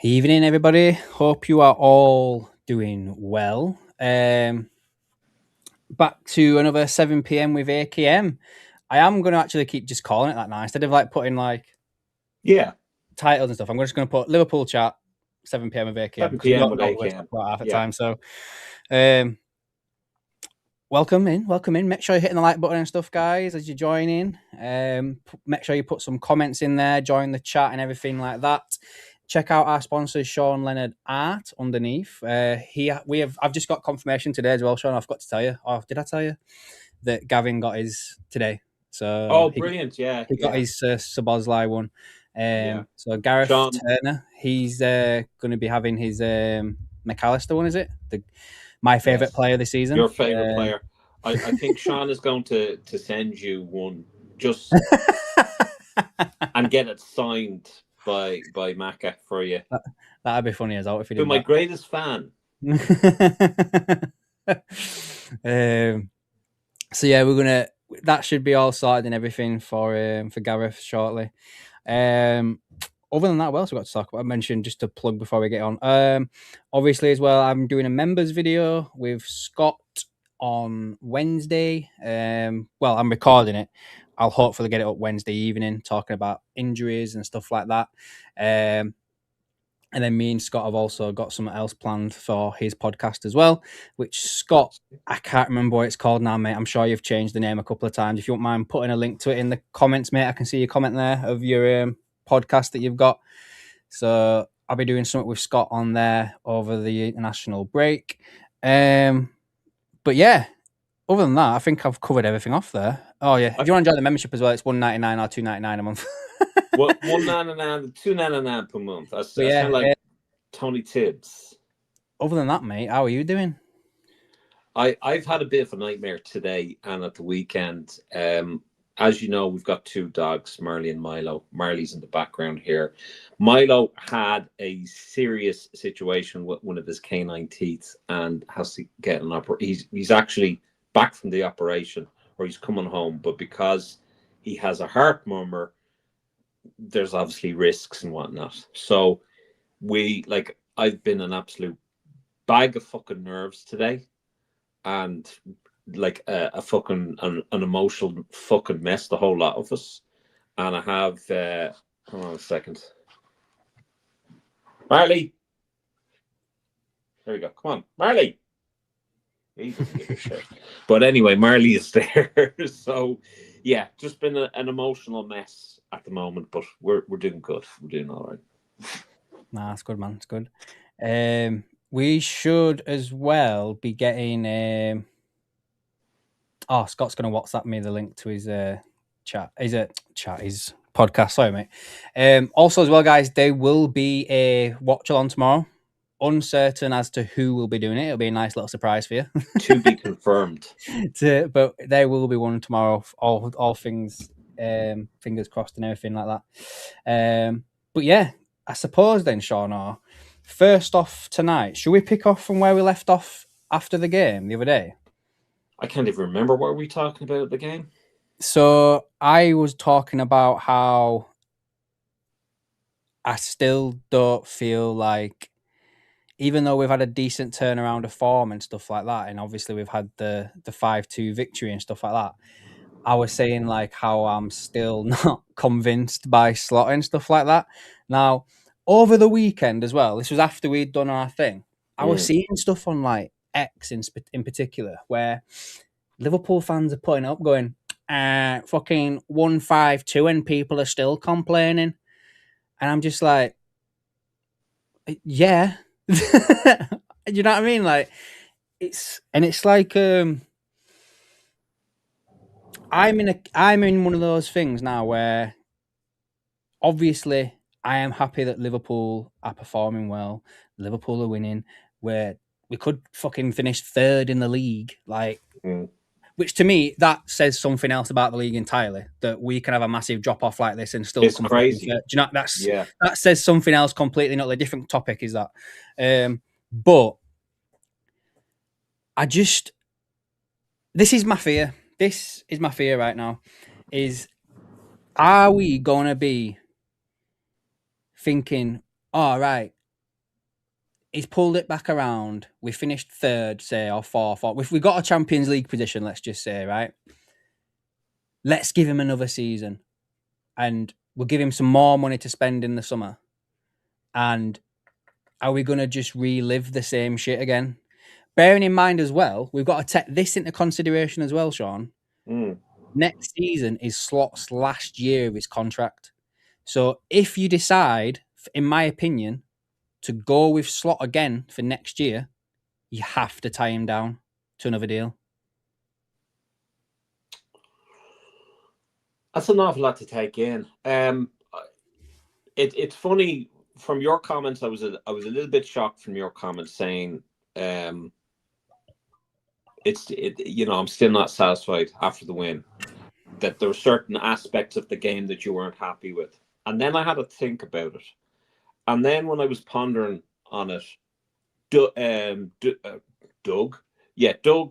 Evening, everybody. Hope you are all doing well. Back to another 7 p.m. with AKM. I am going to actually keep just calling it that now instead of like putting like titles and stuff. I'm just going to put Liverpool Chat 7 p.m. with AKM 7 because we p.m. don't with know what we're AKM. talking about half the time. So, welcome in. Make sure you're hitting the like button and stuff, guys, as you join in. Make sure you put some comments in there, join the chat and everything like that. Check out our sponsor, Sean Leonard Art, underneath. I've just got confirmation today as well, Sean. I forgot to tell you. Oh, did I tell you that Gavin got his today? So Brilliant! He got his Sabozlai one. So Gareth Sean. Turner, he's going to be having his McAllister one. Is it my favorite player this season? Your favorite player. I think Sean is going to send you one just and get it signed by Macca for you. That'd be funny as well if you did. My greatest fan. So yeah, that should be all sorted and everything for Gareth shortly. Other than that, what else we got to talk about? I mentioned just to plug before we get on. Obviously as well, I'm doing a members video with Scott on Wednesday. Well, I'm recording it. I'll hopefully get it up Wednesday evening, talking about injuries and stuff like that. And then me and Scott have also got something else planned for his podcast as well, which Scott, I can't remember what it's called now, mate. I'm sure you've changed the name a couple of times. If you won't mind putting a link to it in the comments, mate, I can see your comment there of your podcast that you've got. So I'll be doing something with Scott on there over the international break. But yeah, other than that, I think I've covered everything off there. Oh yeah, if you want to join the membership as well, it's $1.99 or $2.99 a month. Well, $1.99, $2.99 per month. That's kind of like Tony Tibbs. Other than that, mate, how are you doing? I've had a bit of a nightmare today and at the weekend. As you know, we've got two dogs, Marley and Milo. Marley's in the background here. Milo had a serious situation with one of his canine teeth and has to get an operation. He's actually back from the operation, or he's coming home, but because he has a heart murmur, there's obviously risks and whatnot. So I've been an absolute bag of fucking nerves today, and like a fucking an emotional fucking mess, the whole lot of us. And I have hold on a second, Marley, there we go, come on Marley. He doesn't give a shit. But anyway, Marley is there. So yeah, just been an emotional mess at the moment, but we're doing good. We're doing all right. Nah, it's good, man. It's good. We should as well be getting. Scott's going to WhatsApp me the link to his chat. His podcast. Sorry, mate. Also, as well, guys, there will be a watch along tomorrow. Uncertain as to who will be doing it. It'll be a nice little surprise for you. To be confirmed. But there will be one tomorrow. All things, fingers crossed and everything like that. But yeah, I suppose then, Sean, first off tonight, should we pick off from where we left off after the game the other day? I can't even remember what we were talking about at the game. So I was talking about how I still don't feel like, even though we've had a decent turnaround of form and stuff like that, and obviously we've had the 5-2 victory and stuff like that, I was saying like how I'm still not convinced by Slot and stuff like that. Now, over the weekend as well, this was after we'd done our thing, I was seeing stuff on like X in particular where Liverpool fans are putting up going, fucking 1-5-2 and people are still complaining. And I'm just like, yeah. You know what I mean? Like, it's like I'm in one of those things now where obviously I am happy that Liverpool are performing well. Liverpool are winning, where we could fucking finish third in the league, like which to me that says something else about the league entirely, that we can have a massive drop off like this and still it's crazy. Do you know that says something else completely, not a different topic is that. But this is my fear. This is my fear right now. Are we gonna be thinking, all right, he's pulled it back around. We finished third, say, or fourth. Or if we got a Champions League position, let's just say, right? Let's give him another season, and we'll give him some more money to spend in the summer. And are we going to just relive the same shit again? Bearing in mind as well, we've got to take this into consideration as well, Sean. Next season is Slot's last year of his contract. So if you decide, in my opinion, to go with Slot again for next year, you have to tie him down to another deal. That's an awful lot to take in. It's funny from your comments. I was a little bit shocked from your comments saying, I'm still not satisfied after the win. That there were certain aspects of the game that you weren't happy with, and then I had to think about it. And then when I was pondering on it, Doug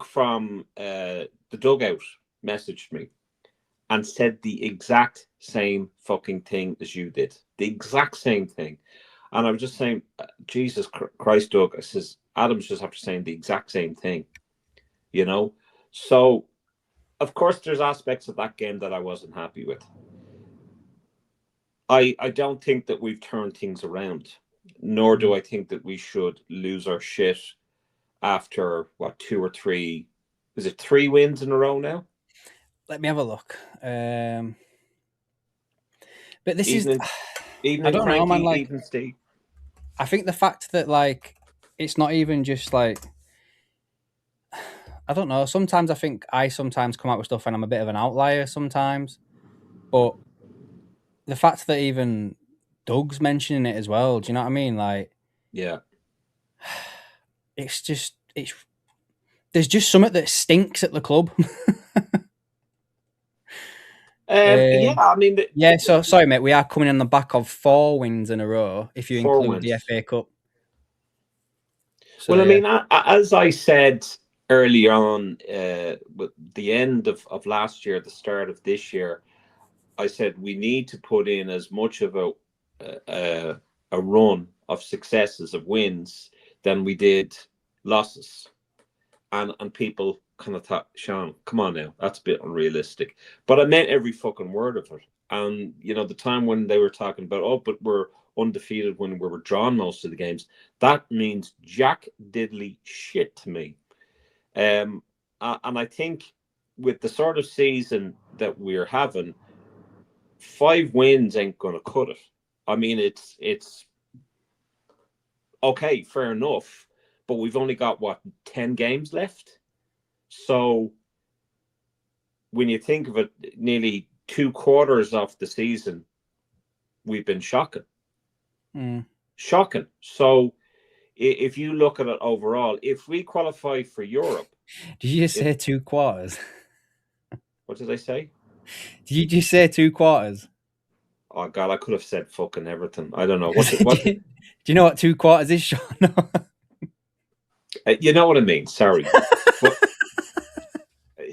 from the dugout messaged me and said the exact same fucking thing as you did. The exact same thing. And I was just saying, Jesus Christ, Doug. I says, Adam's just after saying the exact same thing. So, of course, there's aspects of that game that I wasn't happy with. I don't think that we've turned things around, nor do I think that we should lose our shit after, 2 or 3... Is it 3 wins in a row now? Let me have a look. But this Evening, I don't Frankie, know, man. Like, evening, Steve. I think the fact that, like, it's not even just like, I don't know. Sometimes I think I sometimes come out with stuff and I'm a bit of an outlier sometimes. But the fact that even Doug's mentioning it as well, do you know what I mean? Like, yeah, it's there's just something that stinks at the club. yeah. I mean, So sorry, mate. We are coming on the back of 4 wins in a row if you 4 include wins. the FA Cup. So, well, I mean, as I said earlier on, with the end of last year, the start of this year, I said we need to put in as much of a run of successes, of wins, than we did losses. And people kind of thought, Sean, come on now, that's a bit unrealistic. But I meant every fucking word of it. And, the time when they were talking about, but we're undefeated when we were drawn most of the games, that means jack diddly shit to me. And I think with the sort of season that we're having, 5 wins ain't going to cut it. I mean, it's okay, fair enough, but we've only got 10 games left. So when you think of it, nearly 2 quarters of the season, we've been shocking. Shocking. So if you look at it overall, if we qualify for Europe... Did you just say 2 quarters? What did I say? Did you just say 2 quarters? Oh, God, I could have said fucking everything. I don't know. Do you know what 2 quarters is, Sean? You know what I mean? Sorry. But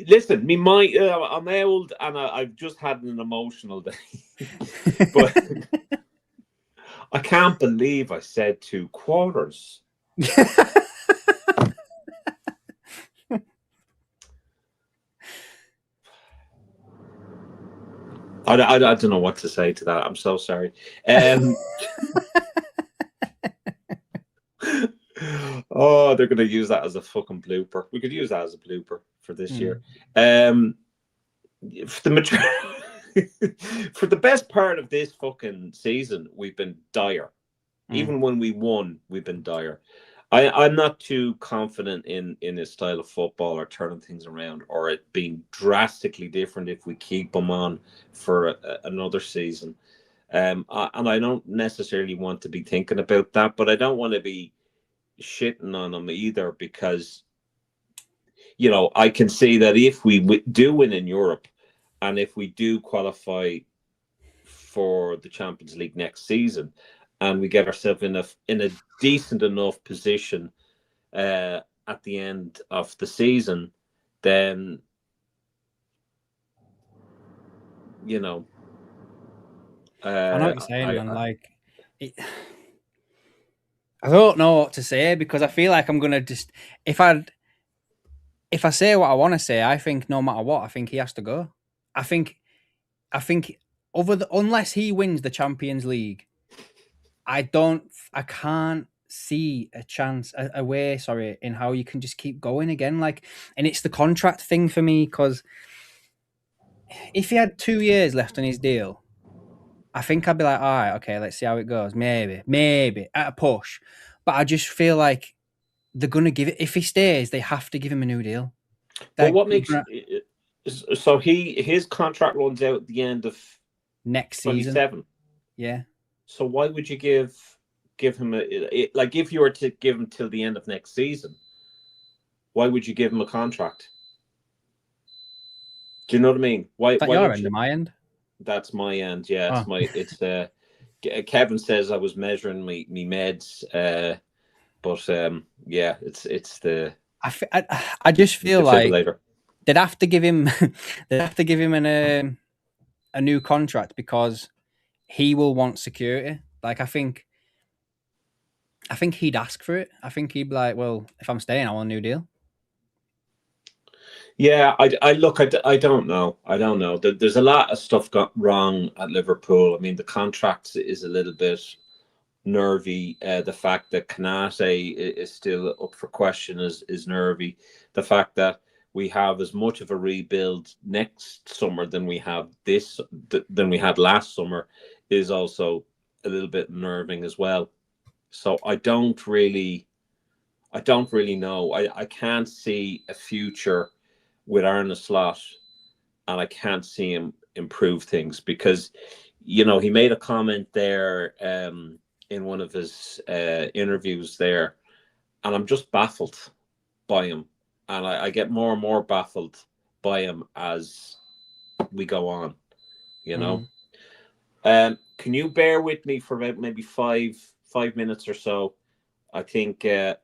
listen, I'm old and I've just had an emotional day. But I can't believe I said 2 quarters. I don't know what to say to that. I'm so sorry. Oh, they're going to use that as a fucking blooper. We could use that as a blooper for this year. For the best part of this fucking season, we've been dire. Even when we won, we've been dire. I'm not too confident in his style of football or turning things around, or it being drastically different if we keep him on for another season. And I don't necessarily want to be thinking about that, but I don't want to be shitting on him either, because I can see that if we do win in Europe, and if we do qualify for the Champions League next season, and we get ourselves in a decent enough position at the end of the season, then I know what you're saying, man. Like, I don't know what to say because I feel like I'm gonna just if I say what I want to say, I think no matter what, I think he has to go. I think I think unless he wins the Champions League, I can't see a chance a way, sorry, in how you can just keep going again. Like, and it's the contract thing for me because if he had 2 years left on his deal, I think I'd be like, all right, okay, let's see how it goes. Maybe at a push, but I just feel like they're gonna give it. If he stays, they have to give him a new deal. But They're what makes gonna, so his contract runs out at the end of next season, 27. yeah. So why would you give him like if you were to give him till the end of next season? Why would you give him a contract? Do you know what I mean? Why? Is that Why your don't end you? or my end? That's my end. Yeah, Oh. it's Kevin says I was measuring me meds, but yeah, it's the I just feel like defibrillator. they'd have to give him a new contract because he will want security. Like I think he'd ask for it. I think he'd be like, well, if I'm staying, I want a new deal. Yeah, I look, I don't know. I don't know. There's a lot of stuff got wrong at Liverpool. I mean, the contract is a little bit nervy. The fact that Kanate is still up for question is nervy. The fact that we have as much of a rebuild next summer than we have than we had last summer is also a little bit nerving as well. So I don't really know. I can't see a future with Arne Slot, and I can't see him improve things because, he made a comment there in one of his interviews there, and I'm just baffled by him, and I get more and more baffled by him as we go on. Can you bear with me for about maybe 5 minutes or so? I think. Hold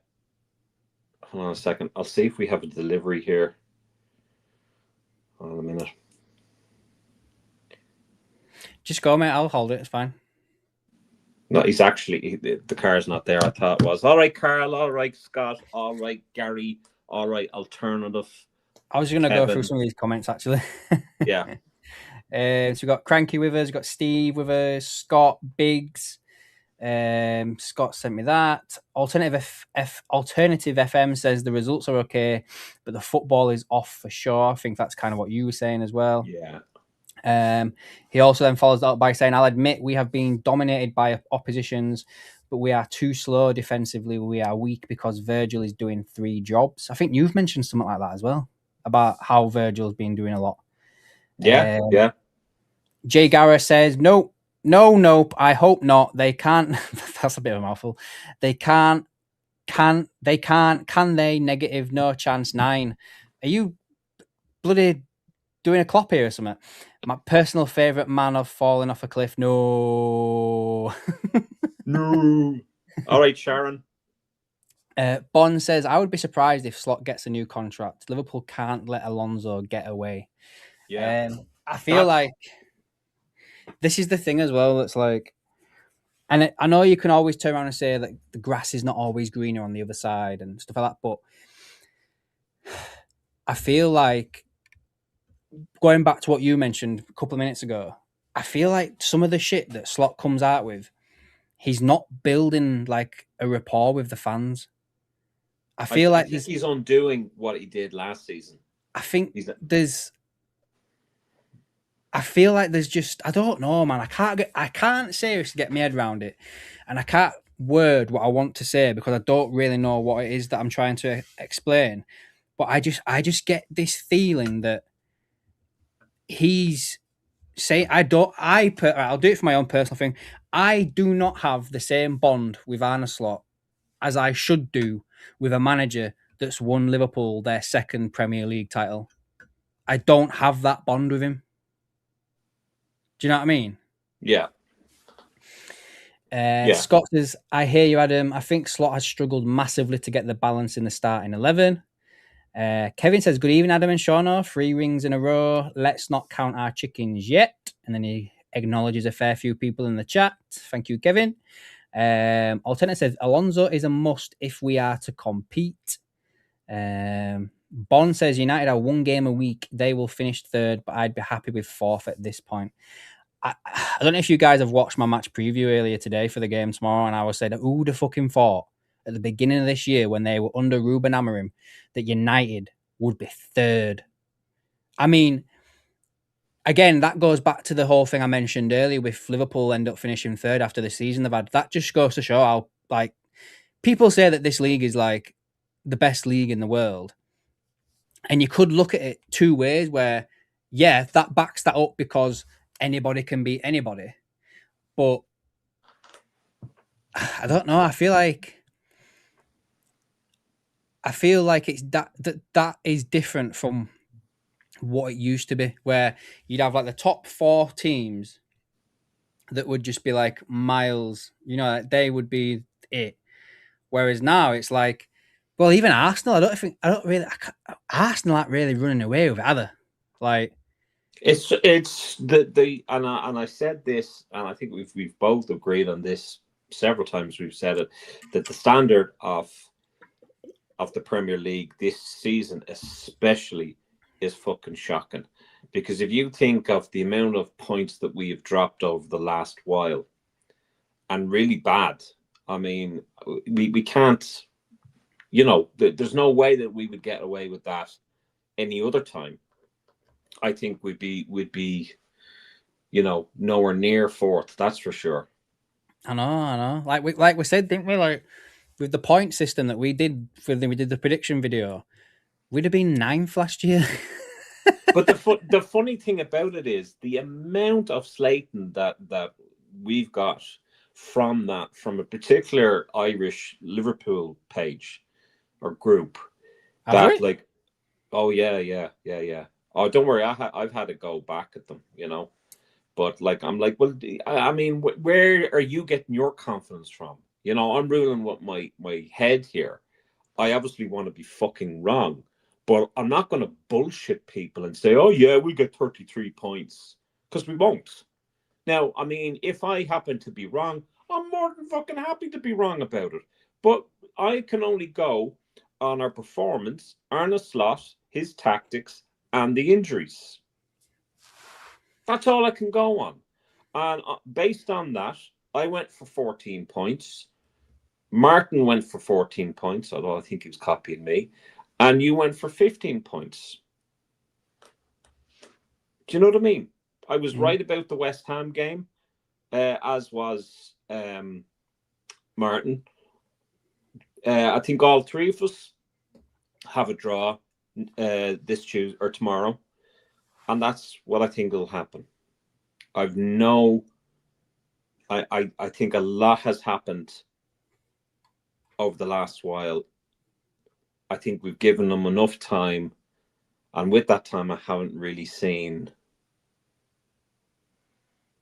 on a second. I'll see if we have a delivery here. Hold on a minute. Just go, mate. I'll hold it. It's fine. No, he's actually the car's not there. I thought it was. All right, Carl. All right, Scott. All right, Gary. All right, alternative. I was going to go through some of these comments actually. Yeah. So we've got Cranky with us, we've got Steve with us, Scott, Biggs. Scott sent me that. Alternative FM says the results are okay, but the football is off for sure. I think that's kind of what you were saying as well. Yeah. He also then follows that up by saying, I'll admit we have been dominated by oppositions, but we are too slow defensively. We are weak because Virgil is doing 3 jobs. I think you've mentioned something like that as well, about how Virgil's been doing a lot. Yeah, yeah. Jay Garrett says, nope, I hope not. They can't. That's a bit of a mouthful. They can't. Can they? Negative, no chance, 9. Are you bloody doing a Klopp here or something? My personal favourite man of falling off a cliff. No. No. All right, Sharon. Bond says, I would be surprised if Slot gets a new contract. Liverpool can't let Alonso get away. Yeah. I feel like this is the thing as well. It's like, and I know you can always turn around and say that the grass is not always greener on the other side and stuff like that, but I feel like, going back to what you mentioned a couple of minutes ago, I feel like some of the shit that Slot comes out with, he's not building like a rapport with the fans. I feel like he's undoing what he did last season. I think I feel like there's just, I don't know, man. I can't seriously get my head around it, and I can't word what I want to say because I don't really know what it is that I'm trying to explain. But I just get this feeling that he's saying, I'll do it for my own personal thing. I do not have the same bond with Arne Slot as I should do with a manager that's won Liverpool their 2nd Premier League title. I don't have that bond with him. Do you know what I mean? Yeah. Scott says, I hear you, Adam. I think Slot has struggled massively to get the balance in the starting 11. Kevin says, good evening, Adam and Shauna. 3 rings in a row. Let's not count our chickens yet. And then he acknowledges a fair few people in the chat. Thank you, Kevin. Alternate says Alonso is a must if we are to compete. Bond says United are 1 game a week. They will finish third, but I'd be happy with fourth at this point. I don't know if you guys have watched my match preview earlier today for the game tomorrow, and I was saying, who'd have fucking thought at the beginning of this year when they were under Ruben Amorim that United would be third? I mean, again, that goes back to the whole thing I mentioned earlier with Liverpool end up finishing third after the season they've had. That just goes to show how, like, people say that this league is like the best league in the world. And you could look at it two ways where, yeah, that backs that up because anybody can beat anybody. But I don't know. I feel like it's that is different from what it used to be, where you'd have like the top 4 teams that would just be like miles, they would be it. Whereas now it's like, well, even Arsenal, Arsenal aren't really running away with it either. Like, it's the and I said this, and I think we've both agreed on this several times. We've said it, that the standard of the Premier League this season especially is fucking shocking. Because if you think of the amount of points that we have dropped over the last while, and really bad, I mean, we can't, there's no way that we would get away with that any other time. I think we'd be, nowhere near fourth. That's for sure. I know. Like we said, didn't we? Like with the point system that we did we did the prediction video, we'd have been 9th last year. But the funny thing about it is the amount of slating that we've got from a particular Irish Liverpool page or group. That like, oh yeah. Oh, don't worry, I've had to go back at them, But like, I'm like, well, I mean, where are you getting your confidence from? I'm ruling what my head here. I obviously want to be fucking wrong, but I'm not going to bullshit people and say, oh yeah, we get 33 points, because we won't. Now, I mean, if I happen to be wrong, I'm more than fucking happy to be wrong about it. But I can only go on our performance, Arne Slot, his tactics, and the injuries. That's all I can go on. And based on that, I went for 14 points. Martin went for 14 points, although I think he was copying me. And you went for 15 points. Do you know what I mean? I was right about the West Ham game, as was Martin. I think all three of us have a draw this Tuesday or tomorrow, and that's what I think will happen. I think a lot has happened over the last while. I think we've given them enough time, and with that time, I haven't really seen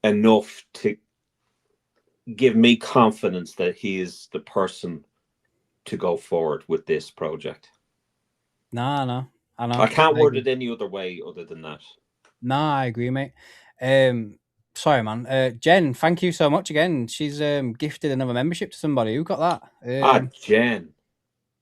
enough to give me confidence that he is the person to go forward with this project. No, I know. I can't word it any other way other than that. No, I agree, mate. Sorry, man. Jen, thank you so much again. She's gifted another membership to somebody. Who got that? Jen.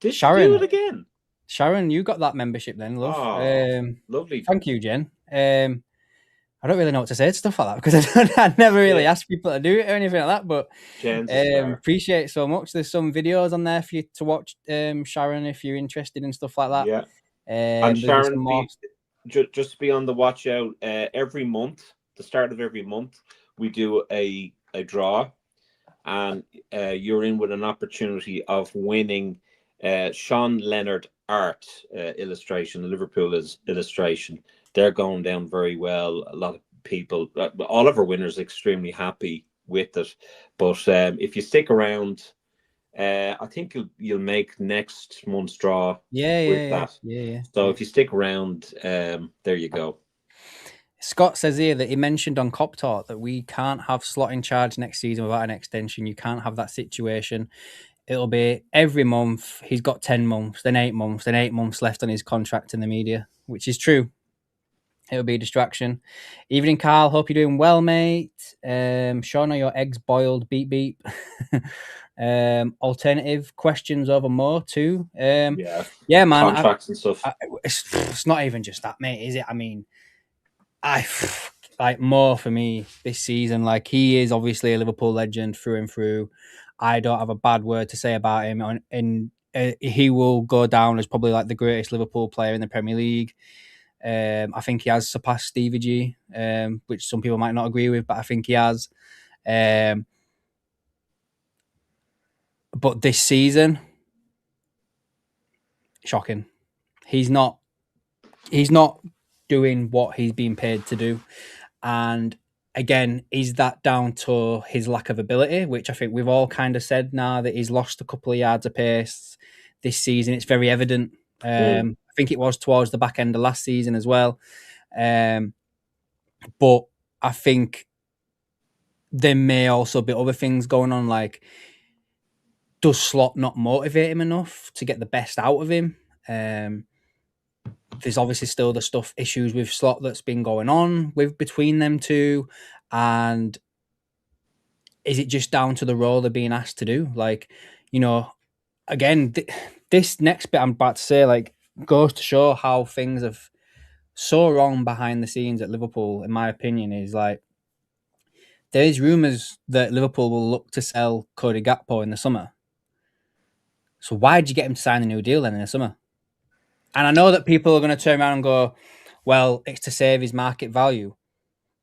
Did Sharon. she do it again? Sharon, you got that membership then, love. Lovely. Thank you, Jen. I don't really know what to say to stuff like that because I never really asked people to do it or anything like that. But Jen's appreciate it so much. There's some videos on there for you to watch, Sharon, if you're interested in stuff like that. Yeah. And Sharon, just be on the watch out. Every month, the start of every month, we do a draw, and you're in with an opportunity of winning Sean Leonard art illustration, the Liverpool illustration. They're going down very well. A lot of people, all of our winners, are extremely happy with it. But if you stick around, I think you'll make next month's draw. Yeah. So if you stick around, there you go. Scott says here that he mentioned on Cop Talk that we can't have Slot in charge next season without an extension. You can't have that situation. It'll be every month. He's got 10 months, then 8 months, then 8 months left on his contract in the media, which is true. It'll be a distraction. Evening, Carl. Hope you're doing well, mate. Sean, are your eggs boiled? Beep beep. Alternative questions over more too. Yeah, Yeah, man. contracts and stuff. It's not even just that, mate. Is it? I mean, I like more for me this season. Like he is obviously a Liverpool legend through and through. I don't have a bad word to say about him. And he will go down as probably like the greatest Liverpool player in the Premier League. I think he has surpassed Stevie G, which some people might not agree with, but I think he has. But this season, shocking. He's not doing what he's being paid to do. And again, is that down to his lack of ability, which I think we've all kind of said now that he's lost a couple of yards of pace this season. It's very evident. I think it was towards the back end of last season as well. But I think there may also be other things going on, like does Slot not motivate him enough to get the best out of him? There's obviously still the issues with Slot that's been going on with between them two, and is it just down to the role they're being asked to do? Like, you know, again, this next bit I'm about to say, like, goes to show how things have so wrong behind the scenes at Liverpool, in my opinion, is like, there is rumours that Liverpool will look to sell Cody Gakpo in the summer. So why did you get him to sign a new deal then in the summer? And I know that people are going to turn around and go, well, it's to save his market value.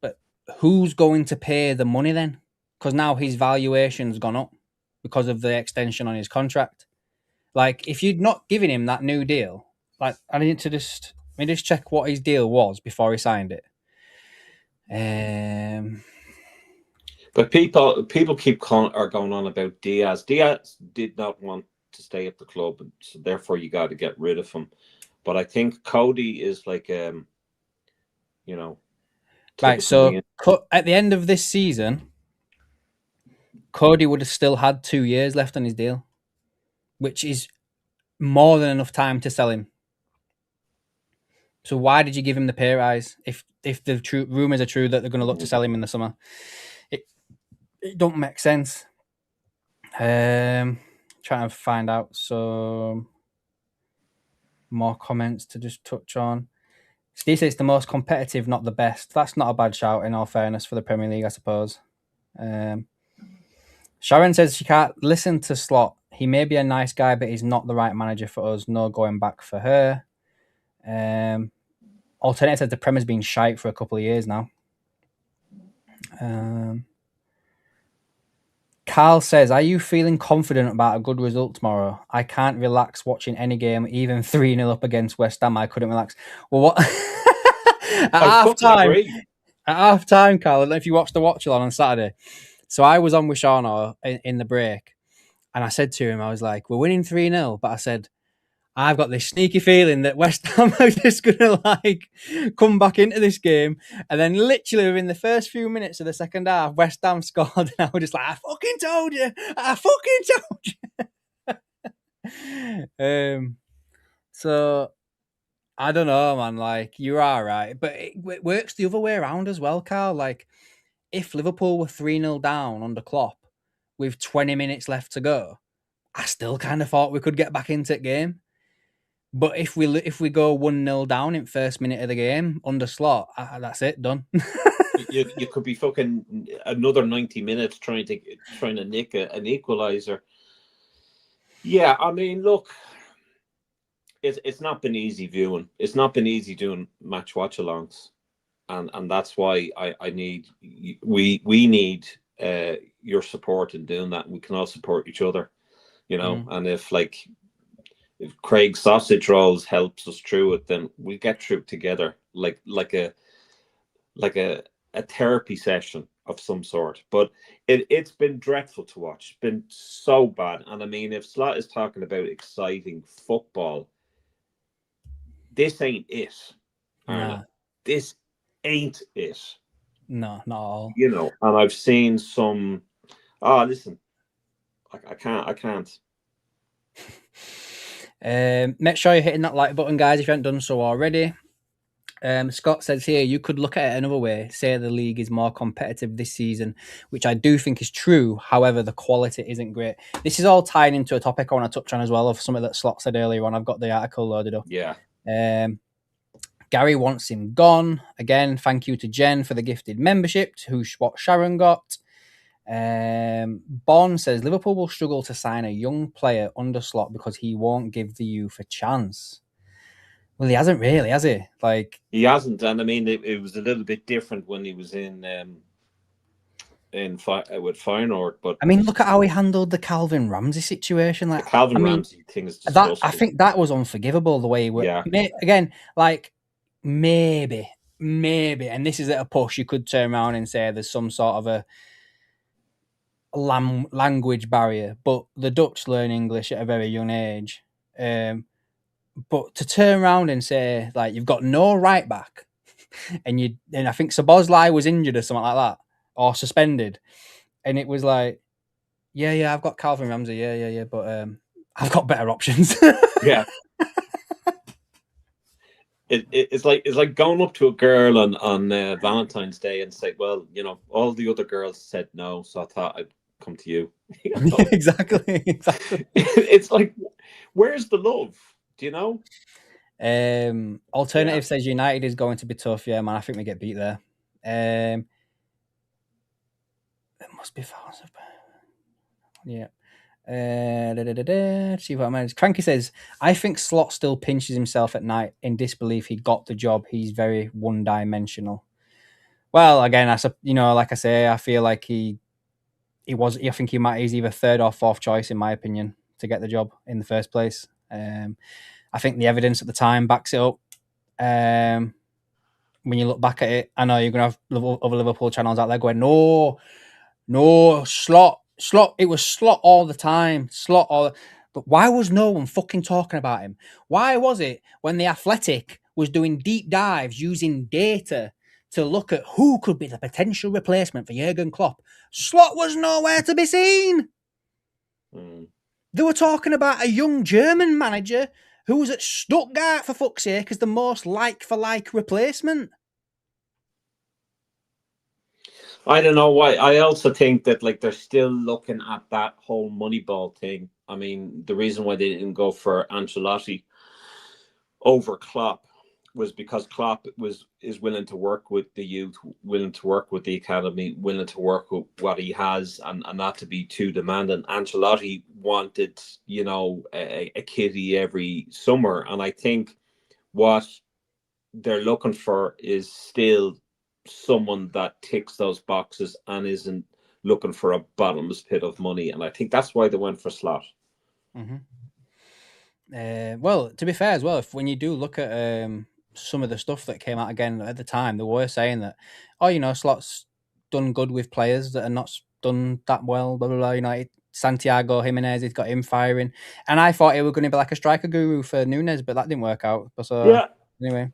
But who's going to pay the money then? Because now his valuation's gone up because of the extension on his contract. Like, if you'd not given him that new deal, like, let me just check what his deal was before he signed it. But people are going on about Diaz. Diaz did not want to stay at the club, and so therefore you got to get rid of him. But I think Cody is like, you know, right. So at the end of this season, Cody would have still had 2 years left on his deal, which is more than enough time to sell him. So why did you give him the pay rise if the true rumors are true that they're going to look to sell him in the summer? It don't make sense. Trying to find out some more comments to just touch on. Steve says it's the most competitive, not the best. That's not a bad shout, in all fairness, for the Premier League, I suppose. Sharon says she can't listen to Slot. He may be a nice guy, but he's not the right manager for us. No going back for her. Alternative says the Premier's been shite for a couple of years now. Carl says, are you feeling confident about a good result tomorrow? I can't relax watching any game, even 3-0 up against West Ham. I couldn't relax. Well, what? At half time, Carl, I don't know if you watched the watch along on Saturday. So I was on with Shauna in the break, and I said to him, I was like, we're winning 3-0, but I said, I've got this sneaky feeling that West Ham are just going to like come back into this game. And then literally within the first few minutes of the second half, West Ham scored. And I was just like, I fucking told you. I fucking told you. So I don't know, man. Like, you're all right. But it works the other way around as well, Carl. Like, if Liverpool were 3-0 down under Klopp with 20 minutes left to go, I still kind of thought we could get back into the game. But if we go 1-0 down in first minute of the game under Slot, that's it, done. you could be fucking another 90 minutes trying to nick an equalizer. Yeah, I mean, look, it's not been easy viewing. It's not been easy doing match watch-alongs, and that's why we need your support in doing that. And we can all support each other, you know. And if Craig Sausage Rolls helps us through it, then we get through together, like a therapy session of some sort. But it's been dreadful to watch. It's been so bad. And I mean, if Slot is talking about exciting football, this ain't it. Nah. This ain't it. No, not at all. You know, and I've seen some. Oh, listen, I can't. Make sure you're hitting that like button, guys, if you haven't done so already. Scott says here, you could look at it another way, say the league is more competitive this season, which I do think is true. However, the quality isn't great. This is all tied into a topic I want to touch on as well, of something that Slot said earlier on. I've got the article loaded up. Yeah. Gary wants him gone. Again, thank you to Jen for the gifted membership, what Sharon got. Bon says, Liverpool will struggle to sign a young player under Slot because he won't give the youth a chance. Well, he hasn't really, has he? Like, he hasn't, and I mean, it was a little bit different when he was with Feyenoord. But I mean, look at how he handled the Calvin Ramsey situation. Like, the Calvin Ramsey thing is disgusting. I think that was unforgivable. The way he worked. Yeah. Again, like maybe, and this is at a push. You could turn around and say there's some sort of a language barrier, but the Dutch learn English at a very young age. But to turn around and say, like, you've got no right back, and I think Szoboszlai was injured or something like that, or suspended, and it was like, yeah, I've got Calvin Ramsey, yeah, but I've got better options. Yeah. It's like going up to a girl on Valentine's Day and say, well, you know, all the other girls said no, so I thought I'd come to you. You know? Exactly. It's like, where's the love? Do you know? Alternative says United is going to be tough. Yeah, man, I think we get beat there. It must be fouls. Yeah. See what I mean. Cranky says, I think Slot still pinches himself at night in disbelief he got the job. He's very one-dimensional. Well, again, like I say, I feel like he was. I think he's either third or fourth choice, in my opinion, to get the job in the first place. I think the evidence at the time backs it up. When you look back at it, I know you're going to have other Liverpool channels out there going, no, Slot. It was Slot all the time. But why was no one fucking talking about him? Why was it when The Athletic was doing deep dives using data to look at who could be the potential replacement for Jurgen Klopp, Slot was nowhere to be seen? They were talking about a young German manager who was at Stuttgart, for fuck's sake, as the most like-for-like replacement. I don't know why. I also think that, like, they're still looking at that whole Moneyball thing. I mean, the reason why they didn't go for Ancelotti over Klopp was because Klopp is willing to work with the youth, willing to work with the academy, willing to work with what he has, and not to be too demanding. Ancelotti wanted, you know, a kiddie every summer, and I think what they're looking for is still someone that ticks those boxes and isn't looking for a bottomless pit of money, and I think that's why they went for Slot. Well, to be fair as well, when you do look at some of the stuff that came out again at the time, they were saying that, Slot's done good with players that are not done that well, blah, blah, blah. You know, Santiago Jimenez, he's got him firing. And I thought he was going to be like a striker guru for Nunes, but that didn't work out. So, anyway.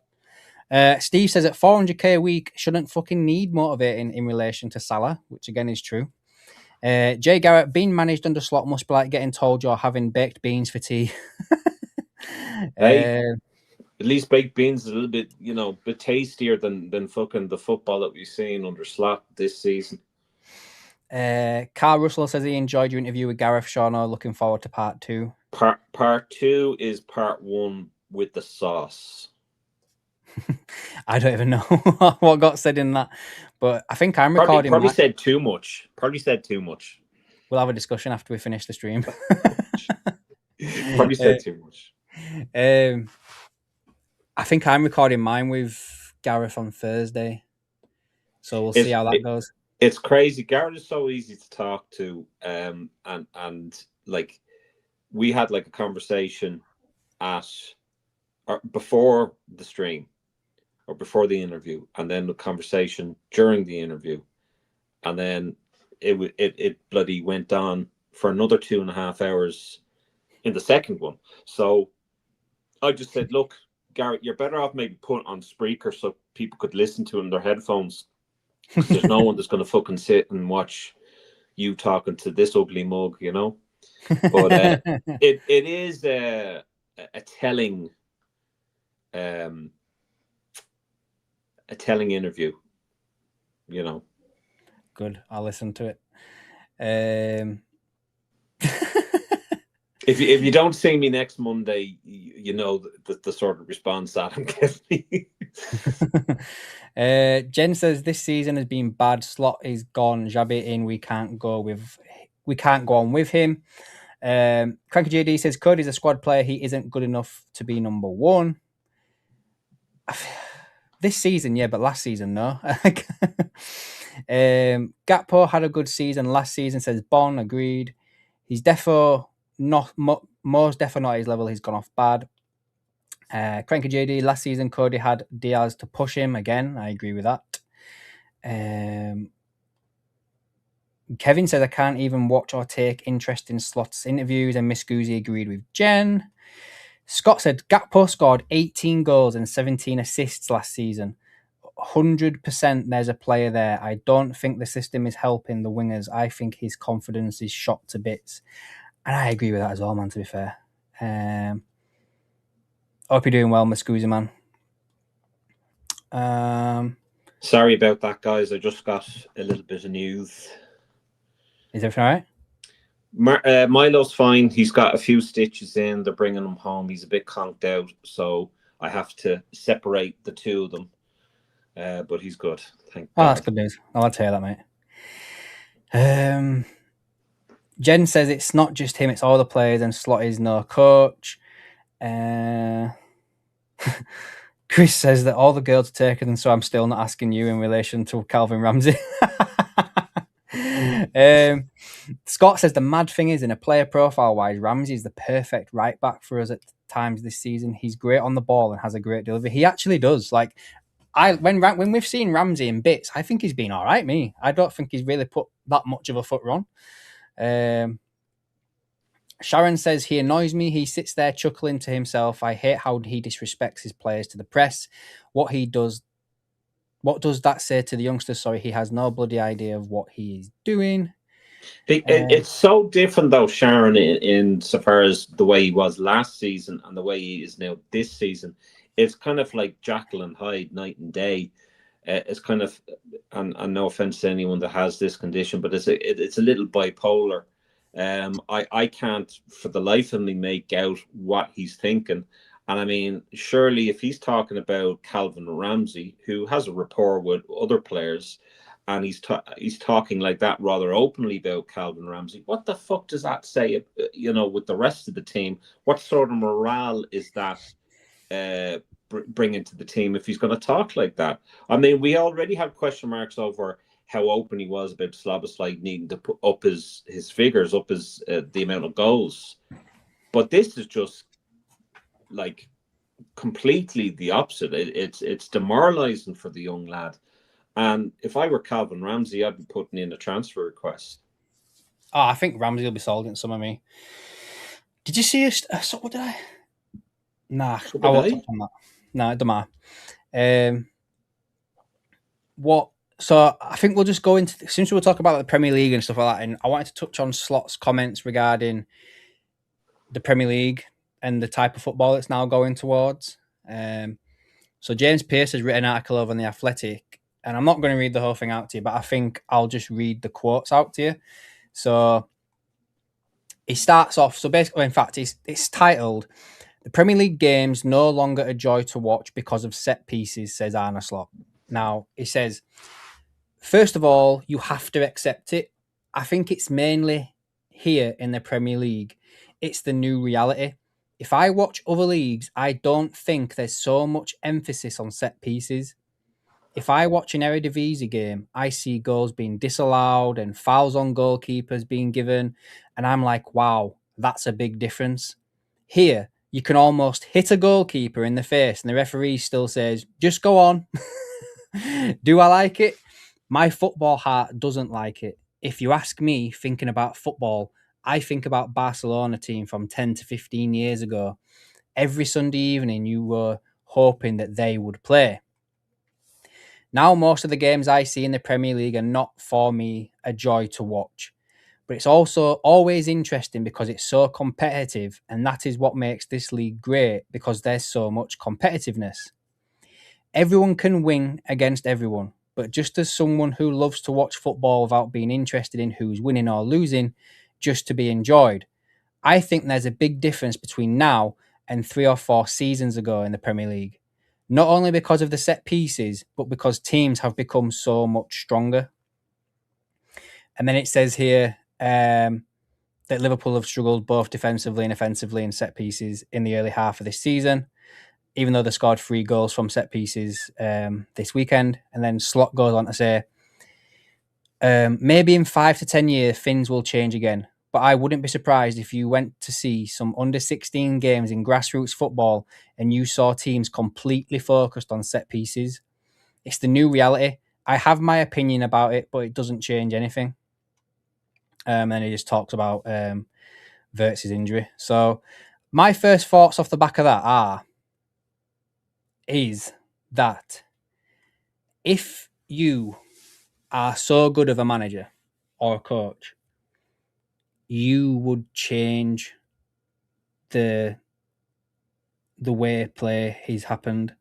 Steve says at 400k a week shouldn't fucking need motivating in relation to Salah, which again is true. Jay Garrett, being managed under Slot must be like getting told you're having baked beans for tea. Hey, at least baked beans is a little bit, bit tastier than fucking the football that we've seen under Slot this season. Carl Russell says he enjoyed your interview with Gareth Shawno. Looking forward to part 2. Part 2 is part 1 with the sauce. I don't even know what got said in that, but I think I'm recording. Probably said too much. We'll have a discussion after we finish the stream. Probably said too much. I think I'm recording mine with Gareth on Thursday, so we'll see how that goes. It's crazy. Gareth is so easy to talk to, and like we had like a conversation before the stream or before the interview, and then the conversation during the interview, and then it bloody went on for another 2.5 hours in the second one. So I just said, look, Gareth, you're better off maybe put on Spreaker so people could listen to it in their headphones. There's no one that's going to fucking sit and watch you talking to this ugly mug, you know. But it is a telling a telling interview. You know. Good. I'll listen to it. If you don't see me next Monday, you know the sort of response that I'm getting. Jen says this season has been bad. Slot is gone. Xabi in. We can't go on with him. Cranky JD says Cody's a squad player. He isn't good enough to be number one. This season, yeah, but last season, no. Gakpo had a good season last season, says Bon. Agreed. He's most defo not at his level. He's gone off bad. Cranky JD, last season, Cody had Diaz to push him. Again, I agree with that. Kevin says, I can't even watch or take interest in Slot's interviews, and Miss Guzzi agreed with Jen. Scott said, Gakpo scored 18 goals and 17 assists last season. 100% there's a player there. I don't think the system is helping the wingers. I think his confidence is shot to bits. And I agree with that as well, man, to be fair. Hope you're doing well, Miss Guzzi, man. Sorry about that, guys. I just got a little bit of news. Is everything all right? Milo's fine. He's got a few stitches in. They're bringing him home. He's a bit conked out, so I have to separate the two of them. But he's good. Thank God. That's good news. I'll tell you that, mate. Jen says it's not just him, it's all the players, and Slot is no coach. Chris says that all the girls are taken, and so I'm still not asking you in relation to Calvin Ramsey. Scott says the mad thing is, in a player profile wise, Ramsey is the perfect right back for us at times this season. He's great on the ball and has a great delivery. He actually does. Like, when we've seen Ramsey in bits, I think he's been all right. I don't think he's really put that much of a foot wrong. Sharon says he annoys me. He sits there chuckling to himself. I hate how he disrespects his players to the press. What does that say to the youngsters? Sorry, he has no bloody idea of what he is doing. It's so different, though, Sharon, in so far as the way he was last season and the way he is now this season. It's kind of like Jekyll and Hyde, night and day. It's kind of, and no offense to anyone that has this condition, but it's a little bipolar. I can't for the life of me make out what he's thinking. And I mean, surely if he's talking about Calvin Ramsey, who has a rapport with other players, and he's talking like that rather openly about Calvin Ramsey, what the fuck does that say, with the rest of the team? What sort of morale is that bringing to the team if he's going to talk like that? I mean, we already have question marks over how open he was about Szoboszlai needing to put up his figures, up his the amount of goals. But this is just like completely the opposite. It's demoralizing for the young lad. And if I were Calvin Ramsey, I'd be putting in a transfer request. Oh, I think Ramsey will be sold in some of me. Did you see what did I? Nah, I won't touch on that. No, it doesn't matter. So I think we'll just go into, since we'll talk about the Premier League and stuff like that, and I wanted to touch on Slot's comments regarding the Premier League and the type of football it's now going towards. So James Pearce has written an article over on The Athletic, and I'm not going to read the whole thing out to you, but I think I'll just read the quotes out to you. So he starts off, so basically, in fact, it's titled, "The Premier League games no longer a joy to watch because of set pieces," says Arne Slot. Now, he says, first of all, you have to accept it. I think it's mainly here in the Premier League. It's the new reality. If I watch other leagues, I don't think there's so much emphasis on set pieces. If I watch an Eredivisie game, I see goals being disallowed and fouls on goalkeepers being given, and I'm like, wow, that's a big difference. Here, you can almost hit a goalkeeper in the face and the referee still says, just go on. Do I like it? My football heart doesn't like it. If you ask me, thinking about football, I think about Barcelona team from 10 to 15 years ago. Every Sunday evening, you were hoping that they would play. Now, most of the games I see in the Premier League are not, for me, a joy to watch. But it's also always interesting because it's so competitive, and that is what makes this league great, because there's so much competitiveness. Everyone can win against everyone, but just as someone who loves to watch football without being interested in who's winning or losing, just to be enjoyed, I think there's a big difference between now and 3 or 4 seasons ago in the Premier League. Not only because of the set pieces, but because teams have become so much stronger. And then it says here that Liverpool have struggled both defensively and offensively in set pieces in the early half of this season, even though they scored 3 goals from set pieces this weekend. And then Slot goes on to say, maybe in 5 to 10 years, things will change again. But I wouldn't be surprised if you went to see some under 16 games in grassroots football and you saw teams completely focused on set pieces. It's the new reality. I have my opinion about it, but it doesn't change anything. And he just talks about Wirtz's injury. So my first thoughts off the back of that is that if you are so good of a manager or a coach, you would change the way play has happened.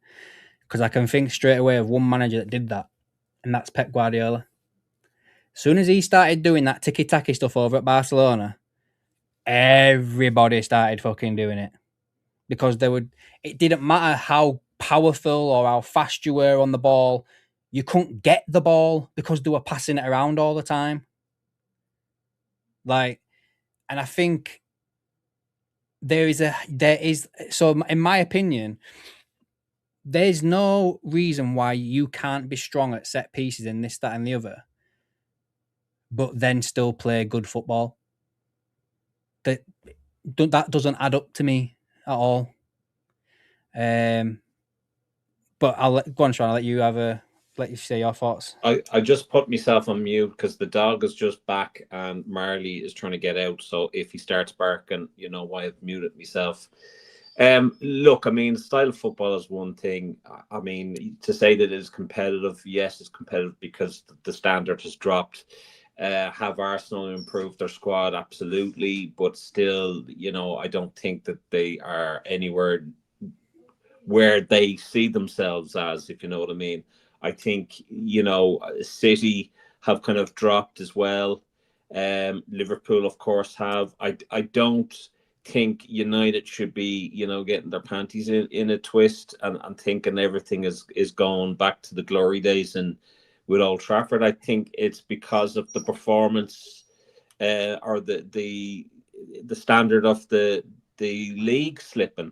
Because I can think straight away of one manager that did that, and that's Pep Guardiola. As soon as he started doing that ticky-tacky stuff over at Barcelona, everybody started fucking doing it. Because it didn't matter how powerful or how fast you were on the ball, you couldn't get the ball because they were passing it around all the time. And I think so in my opinion, there's no reason why you can't be strong at set pieces in this, that, and the other, but then still play good football. That doesn't add up to me at all. But go on, Sean. I'll let you say your thoughts. I just put myself on mute because the dog is just back and Marley is trying to get out. So if he starts barking, you know why I've muted myself. Look, I mean, style of football is one thing. I mean, to say that it is competitive, yes, it's competitive because the standard has dropped. Have Arsenal improved their squad? Absolutely. But still, I don't think that they are anywhere where they see themselves as, if you know what I mean. I think, City have kind of dropped as well. Liverpool, of course, have. I don't think United should be, getting their panties in a twist and thinking everything is going back to the glory days and with Old Trafford. I think it's because of the performance or the standard of the league slipping.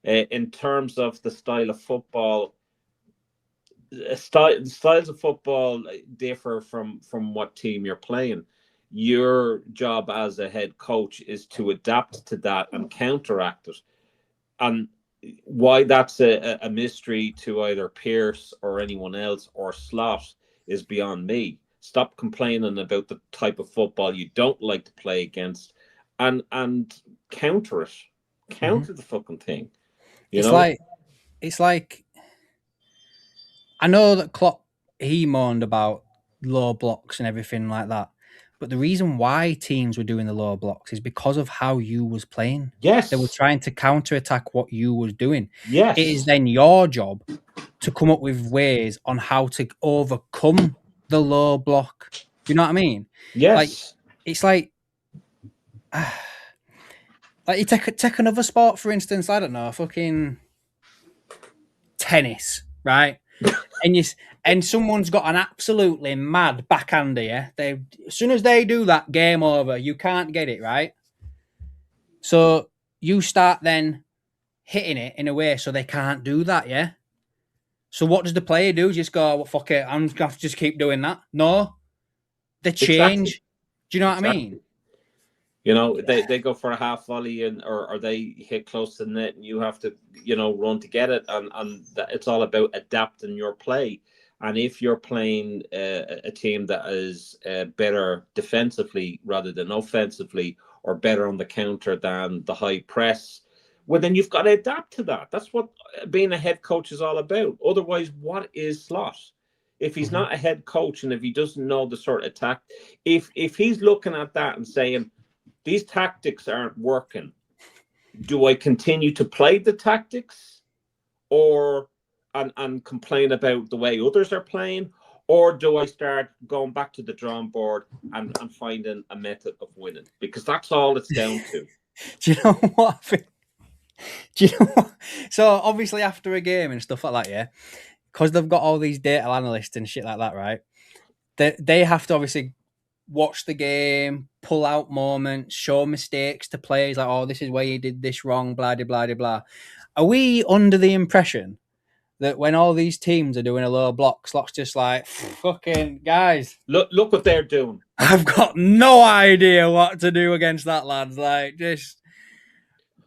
In terms of the style of football, styles of football differ from what team you're playing. Your job as a head coach is to adapt to that and counteract it. And why that's a mystery to either Pierce or anyone else or Slot is beyond me. Stop complaining about the type of football you don't like to play against and counter it. Counter the fucking thing. It's like I know that Klopp, he moaned about low blocks and everything like that. But the reason why teams were doing the low blocks is because of how you was playing. Yes. They were trying to counterattack what you was doing. Yes. It is then your job to come up with ways on how to overcome the low block. Do you know what I mean? Yes. It's like you take another sport, for instance, I don't know, fucking tennis, right? And someone's got an absolutely mad backhander, yeah? As soon as they do that, game over. You can't get it, right? So you start then hitting it in a way so they can't do that, yeah? So what does the player do? Just go, well, fuck it, I'm going to have to just keep doing that? No. They change. Exactly. Do you know what I mean? They go for a half volley or they hit close to the net and you have to, run to get it. And it's all about adapting your play. And if you're playing a team that is better defensively rather than offensively or better on the counter than the high press, well, then you've got to adapt to that. That's what being a head coach is all about. Otherwise, what is Slot? If he's not a head coach and if he doesn't know the sort of if he's looking at that and saying, these tactics aren't working, do I continue to play the tactics or and complain about the way others are playing, or do I start going back to the drawing board and finding a method of winning? Because that's all it's down to. Do you know what I think? Do you know what? So obviously after a game and stuff like that, yeah, because they've got all these data analysts and shit like that, right? They have to obviously watch the game, pull out moments, show mistakes to players like, oh, this is where you did this wrong, blah, blah, blah, blah. Are we under the impression that when all these teams are doing a low block, Slot's just like, fucking guys, look what they're doing. I've got no idea what to do against that, lads. Like, just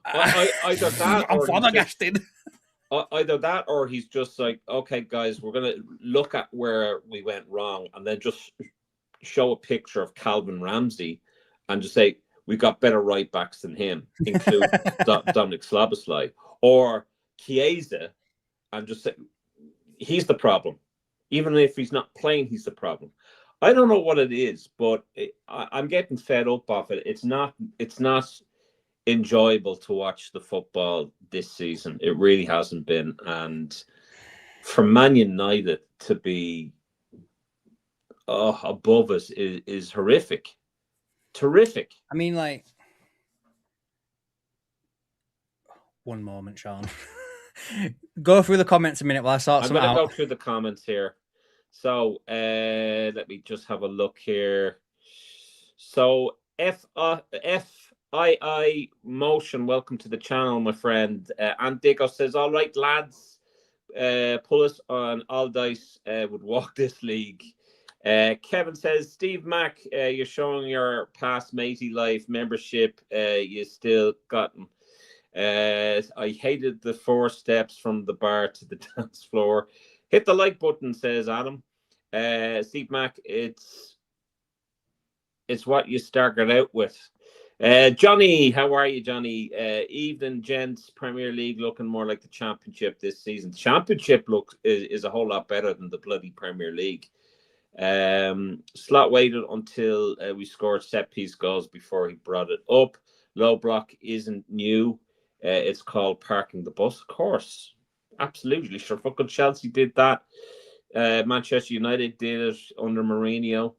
either that I'm or flabbergasted. Either that or he's just like, okay, guys, we're gonna look at where we went wrong and then just show a picture of Calvin Ramsey and just say we got better right backs than him, include Dominic Szoboszlai or Chiesa, and just say he's the problem. Even if he's not playing, he's the problem. I don't know what it is, but I'm getting fed up of it. It's not enjoyable to watch the football this season. It really hasn't been. And for Man United to be above us is horrific. Terrific. I mean, like, one moment, Sean. Go through the comments a minute while I sort some out. I'm going to go through the comments here. So let me just have a look here. So FII Motion, welcome to the channel, my friend. And Dico says, all right, lads, pull us on all dice would walk this league. Kevin says, Steve Mack, you're showing your past matey life membership. You still gotten. I hated the 4 steps from the bar to the dance floor. Hit the like button, says Adam. Steve Mack, it's what you started out with. Johnny, how are you, Johnny? Evening, gents. Premier League looking more like the Championship this season. Championship is a whole lot better than the bloody Premier League. Slot waited until we scored set piece goals before he brought it up. Low block isn't new. It's called parking the bus. Of course. Absolutely. Sure, fucking Chelsea did that. Manchester United did it under Mourinho.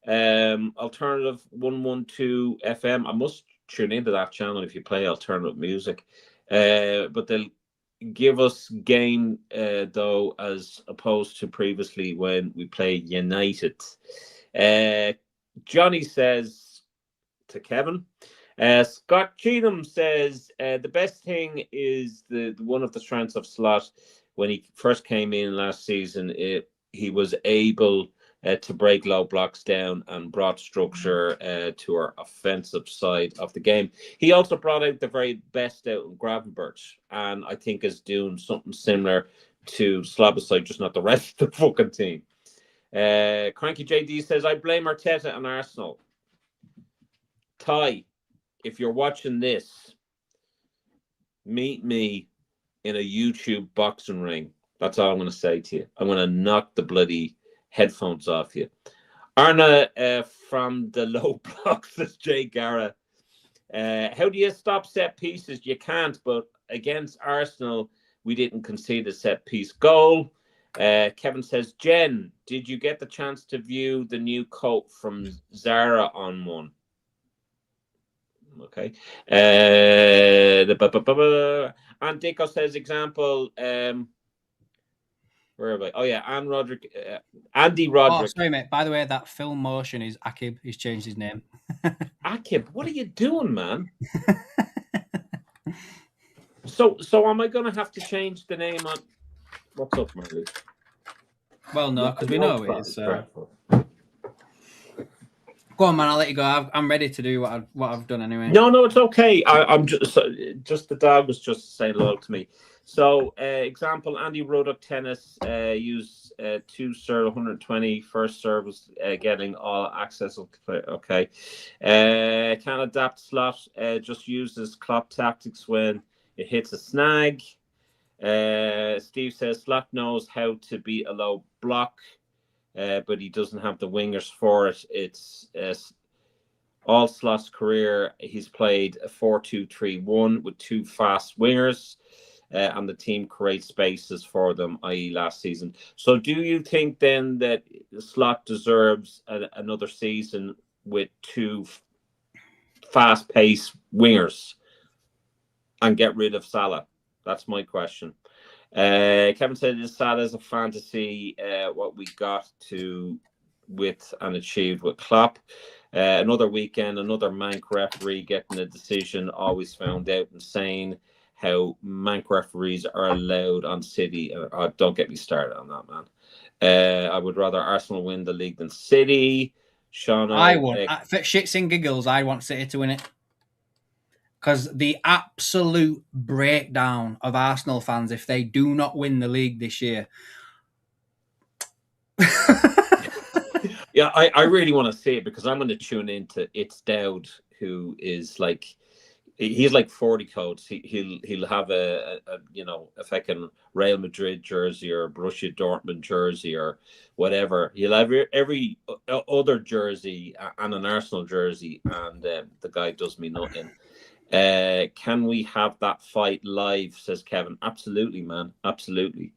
Alternative 112 FM. I must tune into that channel if you play alternative music. But they'll give us game though, as opposed to previously when we played United. Johnny says to Kevin. Scott Cheatham says the best thing is the one of the strengths of Slot when he first came in last season. He was able to break low blocks down and brought structure to our offensive side of the game. He also brought out the very best out of Gravenberch, and I think is doing something similar to Szoboszlai, just not the rest of the fucking team. Cranky JD says, I blame Arteta and Arsenal. Ty, if you're watching this, meet me in a YouTube boxing ring. That's all I'm going to say to you. I'm going to knock the bloody headphones off you. Arna from the low blocks, says Jay Gara. How do you stop set pieces? You can't, but against Arsenal, we didn't concede a set piece goal. Kevin says, Jen, did you get the chance to view the new coat from Zara on one? Okay. And Dico says, example, where am I? Oh, yeah, Andy Roderick. Oh, sorry, mate. By the way, that film motion is Akib. He's changed his name. Akib, what are you doing, man? So am I going to have to change the name on... What's up, Marley? Well, no, because we know it is. So. Go on, man. I'll let you go. I'm ready to do what I've done anyway. No, it's okay. I'm just the dog was just saying hello to me. So, example, Andy Roddick tennis use 2 serve 120 first service, getting all access. Okay, can adapt slot. Just uses Klopp tactics when it hits a snag. Steve says Slot knows how to beat a low block. But he doesn't have the wingers for it. It's all Slot's career. He's played a 4-2-3-1 with 2 fast wingers. and the team creates spaces for them, i.e. last season. So do you think then that Slot deserves another season with two fast-paced wingers and get rid of Salah? That's my question. Kevin said it's sad as a fantasy what we got to with and achieved with Klopp. Another weekend, another mank referee getting a decision always found out insane. How mank referees are allowed on City. Don't get me started on that, man. I would rather Arsenal win the league than City. Sean, I would. For shits and giggles, I want City to win it. Because the absolute breakdown of Arsenal fans if they do not win the league this year. Yeah, I really want to see it because I'm going to tune into It's Dowd, who is like, he's like 40 codes. He'll have a fucking Real Madrid jersey or Borussia Dortmund jersey or whatever. He'll have every other jersey and an Arsenal jersey, and the guy does me nothing. Can we have that fight live? Says Kevin. Absolutely, man. Absolutely.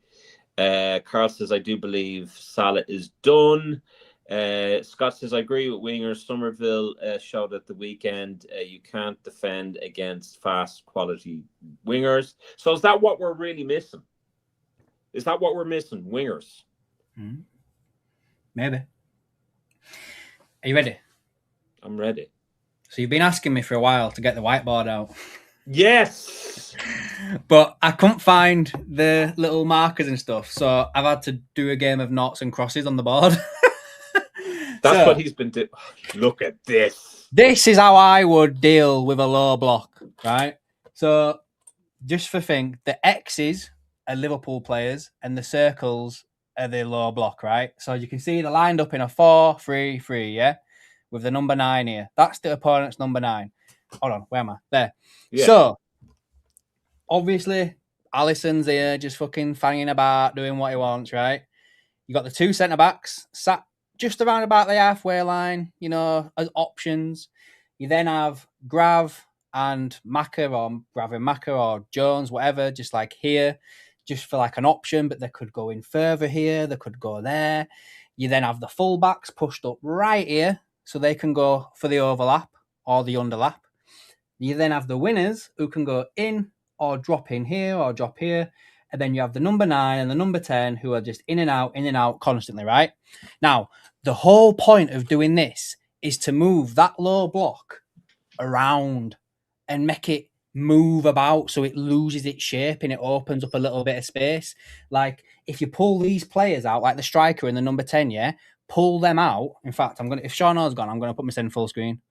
Carl says, I do believe Salah is done. Scott says, I agree with wingers. Somerville showed at the weekend you can't defend against fast quality wingers. So is that what we're really missing? Is that what we're missing? Wingers? Mm-hmm. Maybe. Are you ready? I'm ready. So you've been asking me for a while to get the whiteboard out. Yes. But I couldn't find the little markers and stuff. So I've had to do a game of noughts and crosses on the board. That's what he's been doing. Look at this. This is how I would deal with a low block, right? So just for thing, the X's are Liverpool players and the circles are the low block, right? So you can see they're lined up in a 4-3-3, yeah? With the number 9 here. That's the opponent's number 9. Hold on, where am I? There. Yeah. So, obviously, Alisson's here just fucking fanging about, doing what he wants, right? You got the 2 centre-backs sat just around about the halfway line, as options. You then have Grav and Maka, or Grav and Maka, or Jones, whatever, just like here, just for like an option, but they could go in further here, they could go there. You then have the full-backs pushed up right here, so they can go for the overlap or the underlap. You then have the winners who can go in or drop in here or drop here. And then you have the number 9 and the number 10 who are just in and out constantly, right? Now, the whole point of doing this is to move that low block around and make it move about so it loses its shape and it opens up a little bit of space. Like, if you pull these players out, like the striker and the number 10, yeah, pull them out. In fact, if Sean's gone, I'm going to put myself in full screen.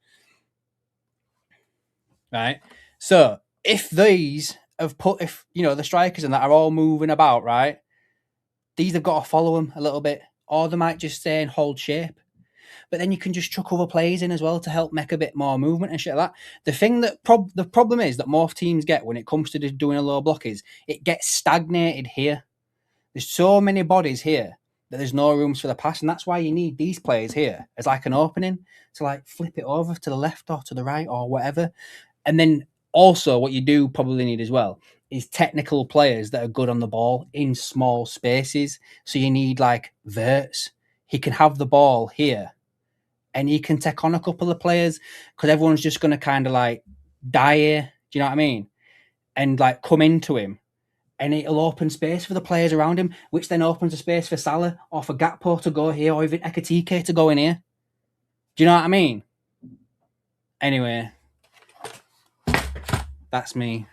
Right? So, if these the strikers and that are all moving about, right? These have got to follow them a little bit, or they might just stay and hold shape. But then you can just chuck other players in as well to help make a bit more movement and shit like that. The thing that the problem is that most teams get when it comes to doing a low block is it gets stagnated here. There's so many bodies here that there's no rooms for the pass, and that's why you need these players here as like an opening to like flip it over to the left or to the right or whatever. And then also what you do probably need as well is technical players that are good on the ball in small spaces. So you need like Wirtz. He can have the ball here and he can take on a couple of players because everyone's just going to kind of like die here. Do you know what I mean? And like come into him. And it'll open space for the players around him, which then opens a space for Salah or for Gakpo to go here or even Ekatike to go in here. Do you know what I mean? Anyway, that's me.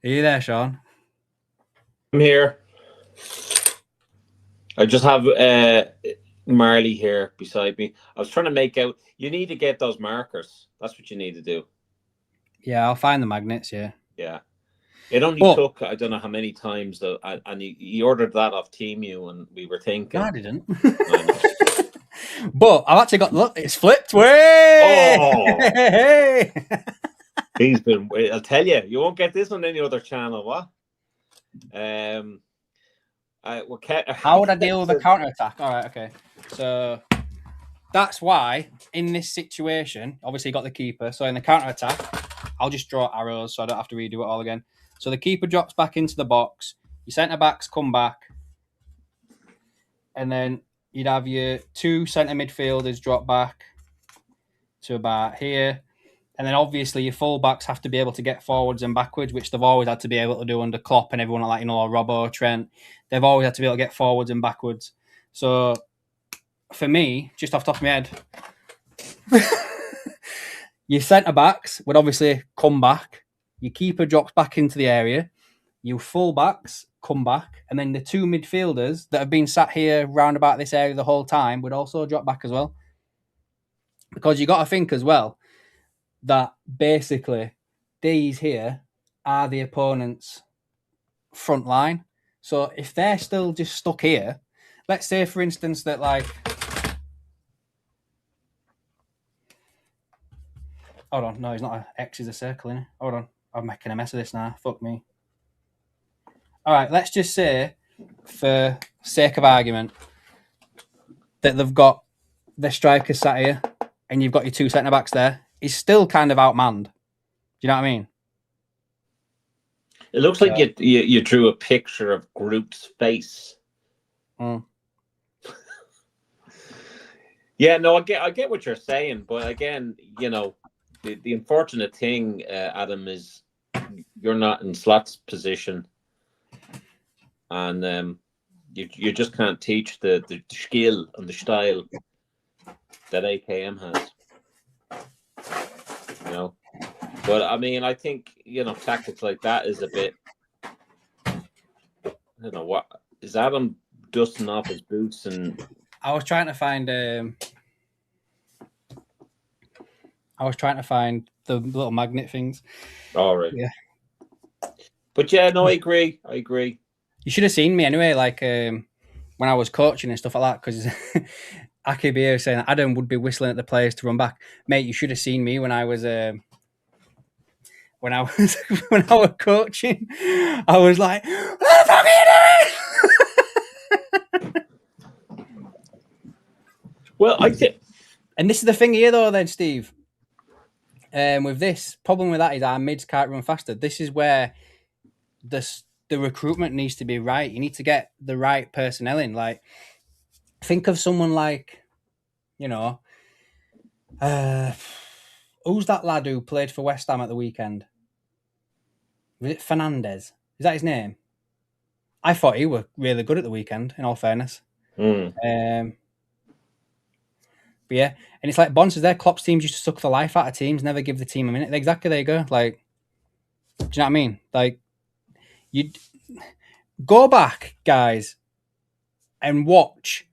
Are you there, Sean? I'm here. I just have Marley here beside me. I was trying to make out. You need to get those markers. That's what you need to do. Yeah, I'll find the magnets, yeah. Yeah. It only took, I don't know how many times, though, and he ordered that off Temu, and we were thinking. No, I didn't. But I've actually got, look, it's flipped. Way! Oh! Hey! He's been, I'll tell you, you won't get this on any other channel, what? How would I deal with a counter-attack? All right, okay. So that's why, in this situation, obviously you got the keeper, so in the counter-attack, I'll just draw arrows so I don't have to redo it all again. So the keeper drops back into the box. Your centre backs come back, and then you'd have your two centre midfielders drop back to about here. And then obviously your fullbacks have to be able to get forwards and backwards, which they've always had to be able to do under Klopp and everyone like, Robbo, Trent. They've always had to be able to get forwards and backwards. So for me, just off the top of my head, your centre-backs would obviously come back. Your keeper drops back into the area. Your full-backs come back. And then the two midfielders that have been sat here round about this area the whole time would also drop back as well. Because you got to think as well that basically these here are the opponent's front line. So if they're still just stuck here, let's say, for instance, that like... Hold on. No, he's not. X is a circle, innit? Hold on. I'm making a mess of this now. Fuck me. All right, let's just say, for sake of argument, that they've got the striker sat here and you've got your two centre-backs there. He's still kind of outmanned. Do you know what I mean? It looks like you drew a picture of Groot's face. Yeah, no, I get what you're saying, but again, the unfortunate thing, Adam, is you're not in Slot's position, and you just can't teach the skill and the style that AKM has. But I mean, I think tactics like that is a bit. I don't know what is Adam dusting off his boots, and I was trying to find the little magnet things. All right. Yeah. But yeah, no, I agree. You should have seen me anyway, like when I was coaching and stuff like that, because AKM was saying Adam would be whistling at the players to run back. Mate, you should have seen me when I was when I was coaching. I was like, what the fuck are you doing? Well, I think, and this is the thing here, though. Then, Steve, with this problem with that is our mids can't run faster. This is where the recruitment needs to be right. You need to get the right personnel in. Like, think of someone like, who's that lad who played for West Ham at the weekend? Was it Fernandez? Is that his name? I thought he was really good at the weekend, in all fairness. But yeah, and it's like Bon says there, Klopp's teams used to suck the life out of teams, never give the team a minute. Exactly, there you go. Like, do you know what I mean? Like, you go back, guys, and watch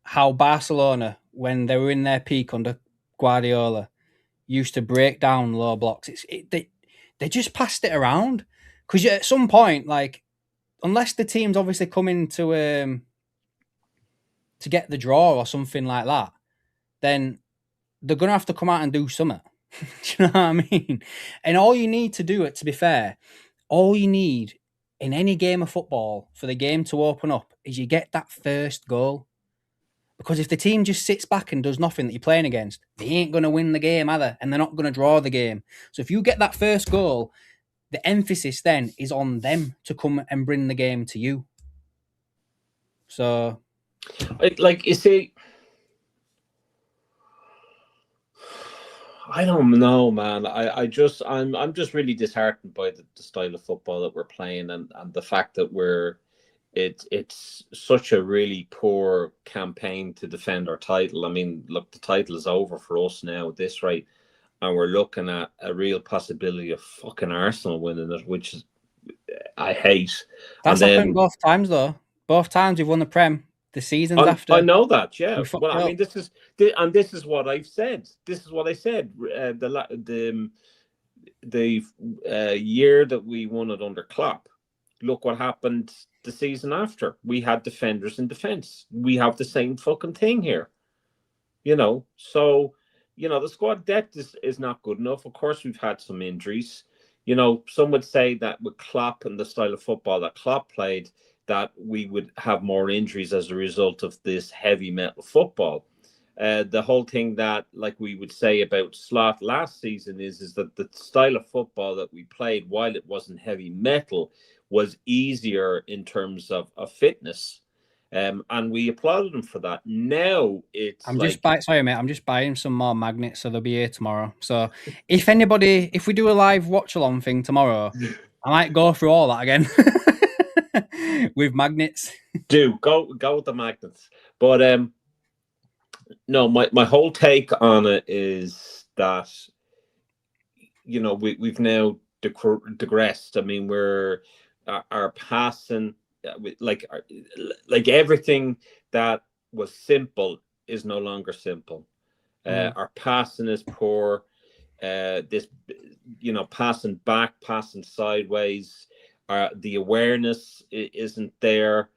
how Barcelona, when they were in their peak under Guardiola, used to break down low blocks. They just passed it around. Because at some point, like, unless the team's obviously coming to get the draw or something like that, then they're going to have to come out and do something. Do you know what I mean? And all you need to do it, to be fair, all you need in any game of football for the game to open up is you get that first goal. Because if the team just sits back and does nothing that you're playing against, they ain't going to win the game either, and they're not going to draw the game. So if you get that first goal, the emphasis then is on them to come and bring the game to you. So, like, you see, I don't know, man. I'm just really disheartened by the style of football that we're playing, and the fact that it's such a really poor campaign to defend our title. I mean, look, the title is over for us now at this rate, and we're looking at a real possibility of fucking Arsenal winning it, which is, I hate. That's happened both times, though. Both times we've won the Prem. The seasons after. I know that, yeah. Well, I mean, this is what I've said. This is what I said. The year that we won it under Klopp, look what happened the season after. We had defenders in defence. We have the same fucking thing here. So, the squad depth is not good enough. Of course, we've had some injuries. Some would say that with Klopp and the style of football that Klopp played, that we would have more injuries as a result of this heavy metal football. The whole thing that, like we would say about Slot last season, is that the style of football that we played, while it wasn't heavy metal, was easier in terms of fitness. And we applauded him for that. Now it's sorry, mate. I'm just buying some more magnets, so they'll be here tomorrow. So if we do a live watch along thing tomorrow, I might go through all that again with magnets. Go with the magnets. But no, my whole take on it is that we've now digressed. I mean, we're our passing, like everything that was simple is no longer simple. Our passing is poor. This, passing back, passing sideways. The awareness isn't there.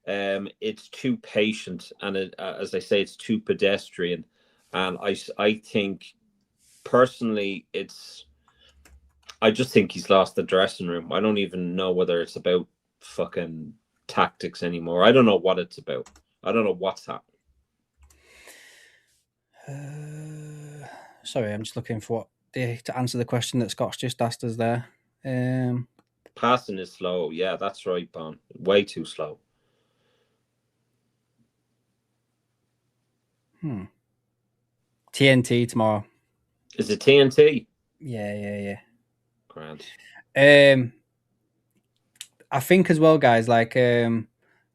It's too patient, and as I say, it's too pedestrian. And I think personally, I just think he's lost the dressing room. I don't even know whether it's about fucking tactics anymore. I don't know what it's about. I don't know what's happening. Sorry, I'm just looking for to answer the question that Scott's just asked us there. Passing is slow. Yeah, that's right, Bon. Way too slow. TNT tomorrow. Is it TNT? Yeah. Grand. I think as well, guys, like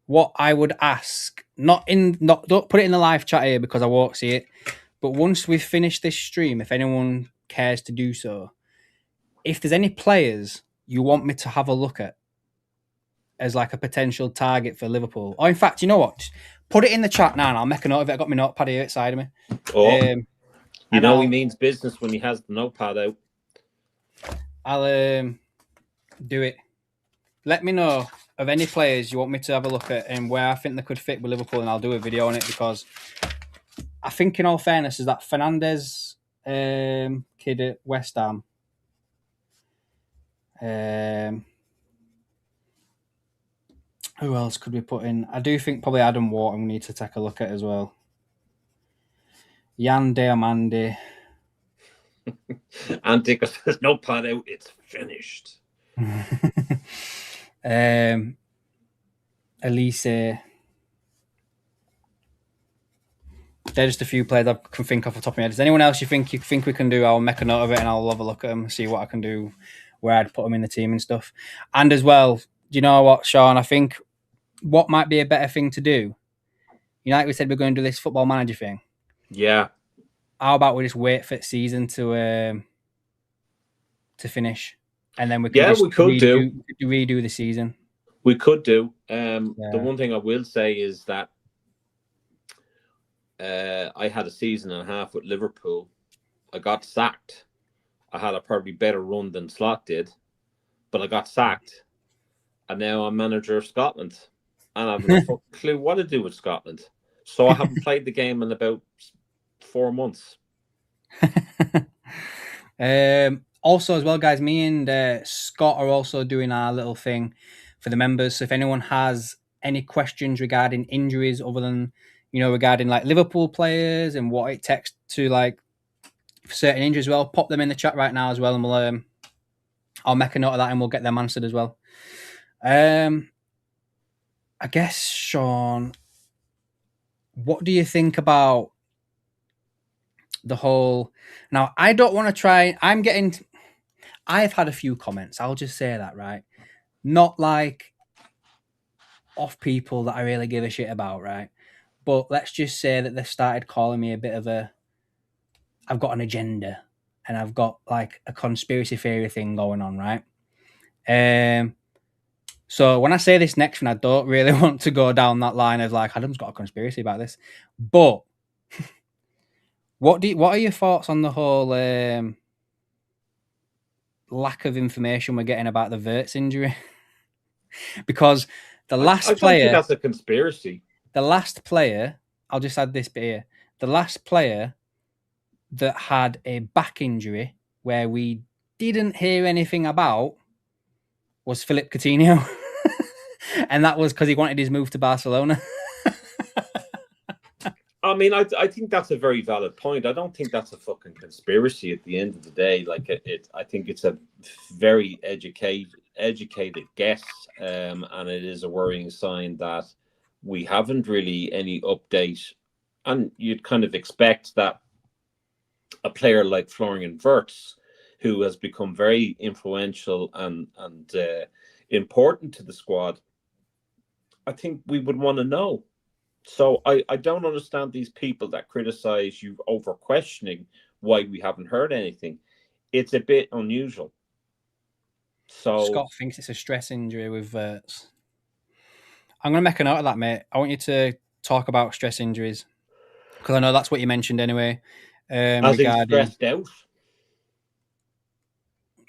what I would ask, don't put it in the live chat here because I won't see it, but once we've finished this stream, if anyone cares to do so, if there's any players you want me to have a look at as like a potential target for Liverpool, or in fact, you know what, put it in the chat now and I'll make a note of it. I got my notepad here outside of me. He means business when he has the notepad out. I'll do it. Let me know of any players you want me to have a look at and where I think they could fit with Liverpool, and I'll do a video on it, because I think, in all fairness, is that Fernandez kid at West Ham. Who else could we put in? I do think probably Adam Wharton we need to take a look at as well. Jan Diamandi. Andy, because there's no pad out, it's finished. Elise. They're just a few players I can think off the top of my head. Is there anyone else you think we can do? I'll make a note of it and I'll have a look at them, see what I can do, where I'd put them in the team and stuff. And as well, do you know what, Sean? I think what might be a better thing to do, like we said, we're going to do this football manager thing. Yeah. How about we just wait for the season to finish, and then we can redo the season. We could do. The one thing I will say is that I had a season and a half with Liverpool. I got sacked. I had a probably better run than Slot did, but I got sacked. And now I'm manager of Scotland. And I have no clue what to do with Scotland. So I haven't played the game in about 4 months. Also, as well, guys, me and Scott are also doing our little thing for the members. So if anyone has any questions regarding injuries other than, regarding like Liverpool players and what it takes to like certain injuries as well, pop them in the chat right now as well, and we'll I'll make a note of that and we'll get them answered as well. I guess, Sean, what do you think about the whole... Now, I don't want to try... I've had a few comments. I'll just say that, right? Not like off people that I really give a shit about, right? But let's just say that they've started calling me a bit of I've got an agenda and I've got like a conspiracy theory thing going on, right? So when I say this next one, I don't really want to go down that line of like, Adam's got a conspiracy about this. But what are your thoughts on the whole lack of information we're getting about the Wirtz injury? Because the last player... I think that's a conspiracy. The last player, I'll just add this bit here. The last player that had a back injury where we didn't hear anything about was Philip Coutinho. And that was because he wanted his move to Barcelona. I mean, I think that's a very valid point. I don't think that's a fucking conspiracy at the end of the day. Like I think it's a very educated guess, and it is a worrying sign that we haven't really any update. And you'd kind of expect that a player like Florian Wirtz, who has become very influential and important to the squad, I think we would want to know. So I don't understand these people that criticize you over questioning why we haven't heard anything. It's a bit unusual. So Scott thinks it's a stress injury with Verts. I'm going to make a note of that, mate. I want you to talk about stress injuries because I know that's what you mentioned anyway. as he's Regarding stressed out.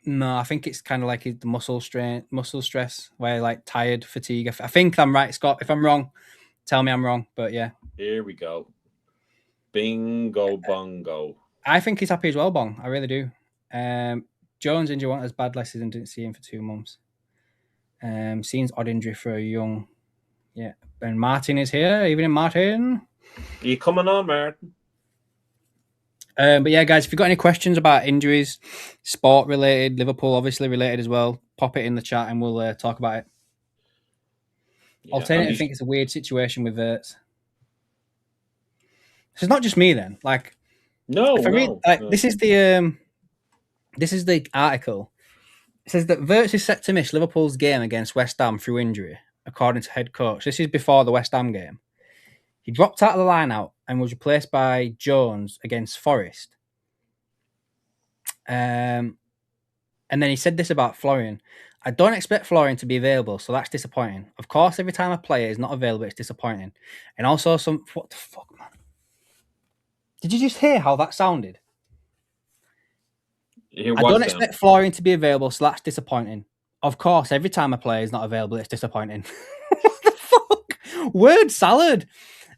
no, I think it's kind of like the muscle strain, muscle stress, where like tired, fatigue. I think I'm right, Scott. If I'm wrong, tell me I'm wrong. But yeah, Here we go. Bingo bongo. I think he's happy as well, Bong. I really do. Jones injury wasn't as bad last season. Didn't see him for 2 months. Seems odd injury for a young. Yeah, and Martin is here. Evening, Martin. Are you coming on, Martin? But yeah, guys, if you've got any questions about injuries, sport related, Liverpool obviously related as well, pop it in the chat and we'll talk about it. Yeah, Alternatively, I think it's a weird situation with Verts. So it's not just me then. Like, no, if I read, no. this is the article. It says that Verts is set to miss Liverpool's game against West Ham through injury, according to head coach. This is before the West Ham game. He dropped out of the line-out and was replaced by Jones against Forest. And then he said this about Florian. I don't expect Florian to be available, so that's disappointing. Of course, every time a player is not available, it's disappointing. And also what the fuck, man? Did you just hear how that sounded? I don't expect Florian to be available, so that's disappointing. Of course, every time a player is not available, it's disappointing. What the fuck? Word salad.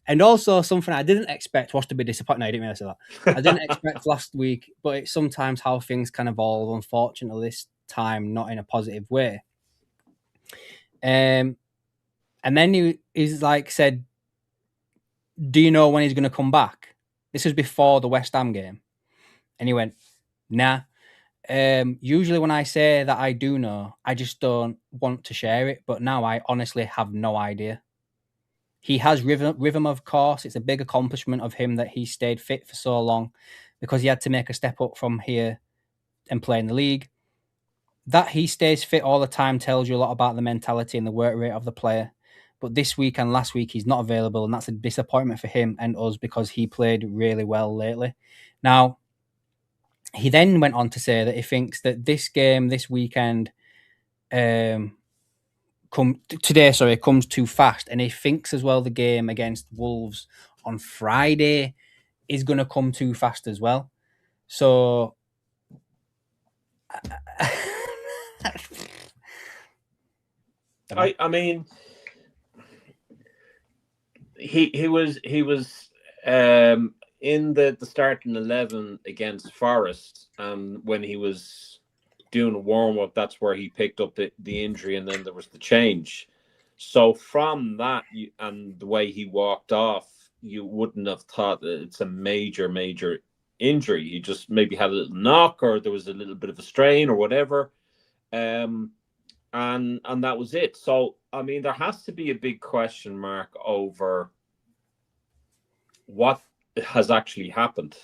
And also something I didn't expect was to be disappointing. No, I didn't really say that. I didn't expect last week, but it's sometimes how things can evolve. Unfortunately, this time not in a positive way. And then he's like said, "Do you know when he's going to come back?" This was before the West Ham game, and he went, "Nah." Usually when I say that I do know, I just don't want to share it. But now I honestly have no idea. He has rhythm, of course. It's a big accomplishment of him that he stayed fit for so long because he had to make a step up from here and play in the league. That he stays fit all the time tells you a lot about the mentality and the work rate of the player. But this week and last week, he's not available, and that's a disappointment for him and us because he played really well lately. Now, he then went on to say that he thinks that this game, this weekend, comes too fast, and he thinks as well the game against Wolves on Friday is going to come too fast as well. So I mean, he was in the starting 11 against Forest, and when he was doing a warm-up, that's where he picked up the injury, and then there was the change. So from that and the way he walked off, you wouldn't have thought that it's a major injury. He just maybe had a little knock, or there was a little bit of a strain or whatever, and that was it. So I mean, there has to be a big question mark over what has actually happened,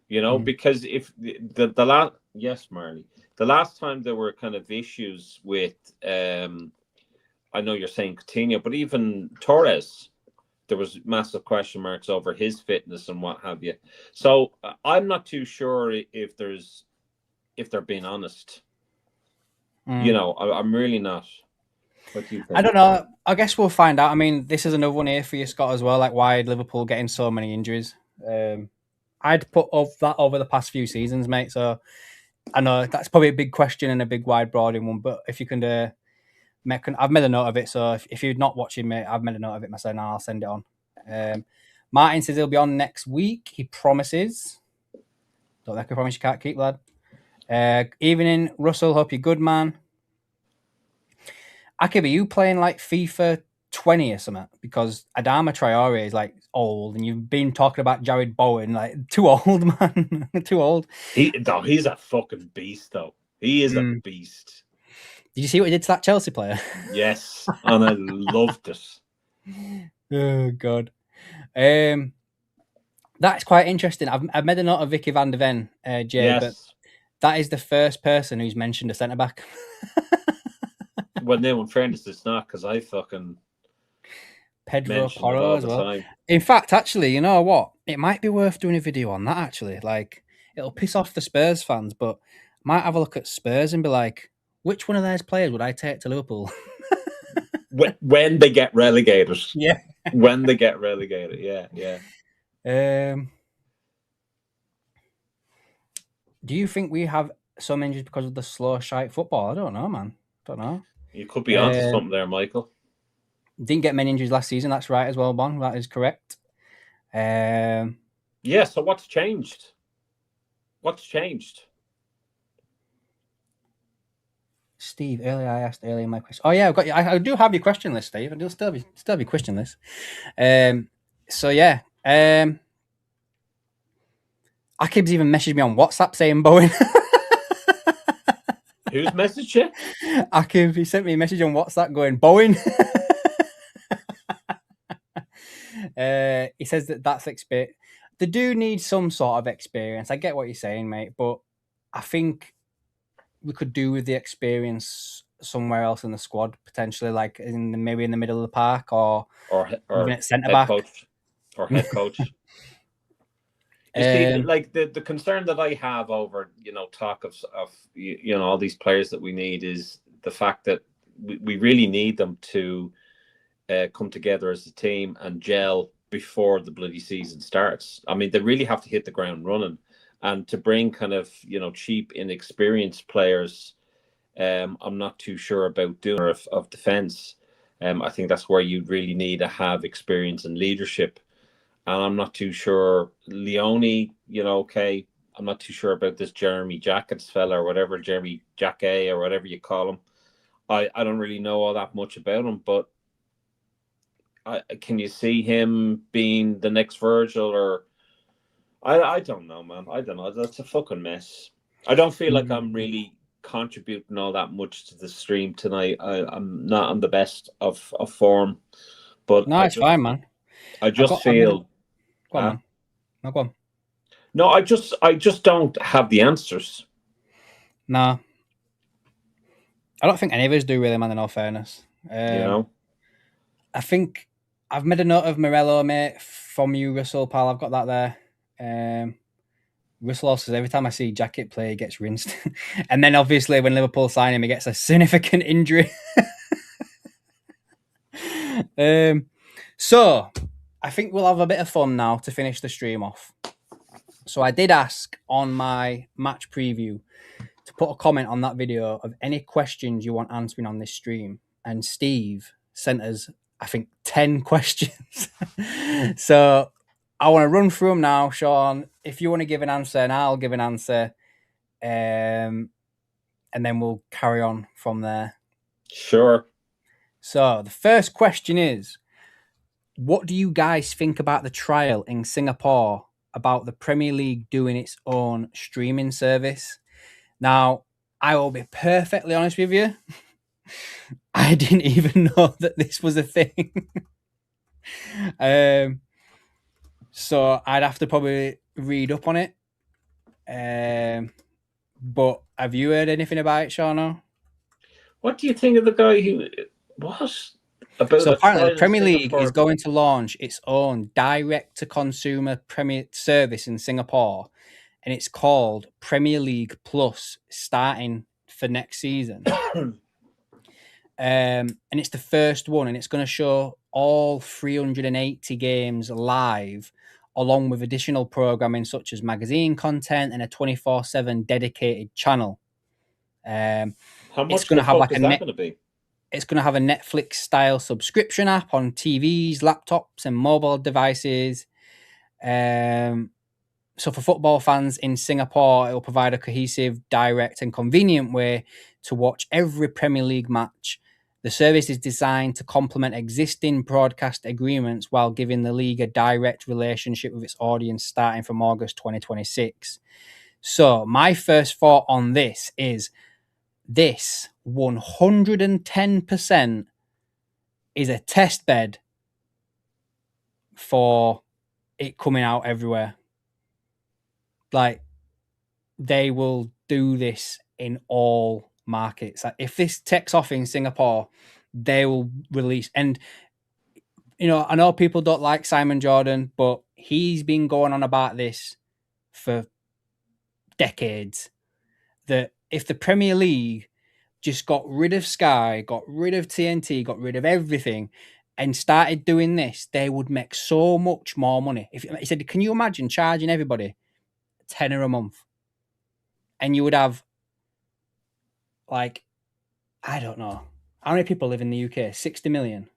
because if the last, yes, Marley, the last time there were kind of issues with, I know you're saying Coutinho, but even Torres, there was massive question marks over his fitness and what have you. So I'm not too sure if they're being honest. I'm really not. What do you think? I don't know. I guess we'll find out. I mean, this is another one here for you, Scott, as well. Like, why Liverpool getting so many injuries? I'd put that over the past few seasons, mate. So I know that's probably a big question and a big wide broading one. But if you can I've made a note of it. So if you're not watching, mate, I've made a note of it myself, and I'll send it on. Martin says he'll be on next week. He promises. Don't make a promise you can't keep, lad. Evening, Russell. Hope you're good, man. Akiba, you playing like FIFA 20 or something, because Adama Traore is like old, and you've been talking about Jared Bowen, like too old, man. Too old. He's a fucking beast, though. He is a beast. Did you see what he did to that Chelsea player? Yes, and I loved it. Oh God. That's quite interesting. I've made a note of Vicky van der Ven, Jay, Yes. but that is the first person who's mentioned a centre back. Well, no, in fairness, it's not, because I fucking Pedro mention it Porro all as the well. time. In fact, actually, you know what? It might be worth doing a video on that, actually. Like, it'll piss off the Spurs fans, but might have a look at Spurs and be like, which one of those players would I take to Liverpool? When they get relegated. Yeah. When they get relegated, yeah. Do you think we have some injuries because of the slow shite football? I don't know, man. Don't know. You could be onto something there, Michael. Didn't get many injuries last season. That's right as well, Bon. That is correct. Yeah, so what's changed? What's changed? Steve, earlier I asked my question. Oh yeah, I've got you. I do have your question list, Steve. I do still have your question list. So yeah. Akib's even messaged me on WhatsApp saying Bowen. Who's messaged you? Akib, he sent me a message on WhatsApp going Bowen. He says that's experience. They do need some sort of experience. I get what you're saying, mate, but I think we could do with the experience somewhere else in the squad, potentially, like maybe in the middle of the park, or even at centre back, or head coach. You see, like the concern that I have over talk of all these players that we need is the fact that we really need them to come together as a team and gel before the bloody season starts. I mean, they really have to hit the ground running, and to bring kind of cheap, inexperienced players, I'm not too sure about doing of defense. I think that's where you really need to have experience and leadership. And I'm not too sure. Leone, okay. I'm not too sure about this Jeremy Jackets fella or whatever, Jeremy Jacquet or whatever you call him. I don't really know all that much about him, but can you see him being the next Virgil? Or I don't know, man. I don't know. That's a fucking mess. I don't feel like I'm really contributing all that much to the stream tonight. I'm not on the best of form, but no, it's fine, man. I just feel. Go on, man. No, go on. No, I just don't have the answers. No. I don't think any of us do, really, man, in all fairness. I think I've made a note of Morello, mate, from you, Russell, pal. I've got that there. Russell also says every time I see Jacket play, he gets rinsed. And then, obviously, when Liverpool sign him, he gets a significant injury. So, I think we'll have a bit of fun now to finish the stream off. So I did ask on my match preview to put a comment on that video of any questions you want answering on this stream. And Steve sent us, I think, 10 questions. So I want to run through them now, Sean. If you want to give an answer, and I'll give an answer. And then we'll carry on from there. Sure. So the first question is, what do you guys think about the trial in Singapore about the Premier League doing its own streaming service? Now, I will be perfectly honest with you. I didn't even know that this was a thing. So I'd have to probably read up on it. But have you heard anything about it, Shano? What do you think of the guy who was? So apparently the Premier League is going to launch its own direct-to-consumer Premier service in Singapore, and it's called Premier League Plus, starting for next season. And it's the first one, and it's going to show all 380 games live, along with additional programming such as magazine content and a 24/7 dedicated channel. How much is that going to be? It's going to have a Netflix-style subscription app on TVs, laptops, and mobile devices. So for football fans in Singapore, it will provide a cohesive, direct, and convenient way to watch every Premier League match The service is designed to complement existing broadcast agreements while giving the league a direct relationship with its audience starting from August 2026. So my first thought on this is this 110% is a test bed for it coming out everywhere. Like, they will do this in all markets. Like, if this takes off in Singapore, they will release. And, you know, I know people don't like Simon Jordan, but he's been going on about this for decades. That if the Premier League just got rid of Sky, got rid of TNT, got rid of everything, and started doing this, they would make so much more money. If he said, can you imagine charging everybody £10 a month, and you would have, like, I don't know how many people live in the UK, 60 million,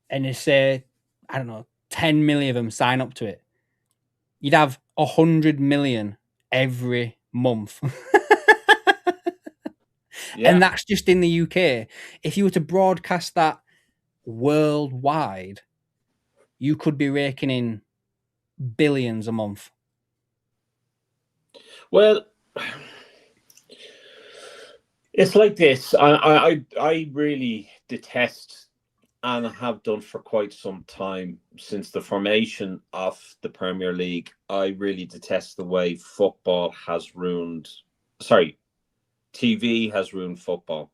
and you say, I don't know, 10 million of them sign up to it, you'd have 100 million every month. Yeah. And that's just in the UK. If you were to broadcast that worldwide, you could be raking in billions a month. Well, it's like this. I really detest, and have done for quite some time since the formation of the Premier League, I really detest the way football has ruined. Sorry, TV has ruined football.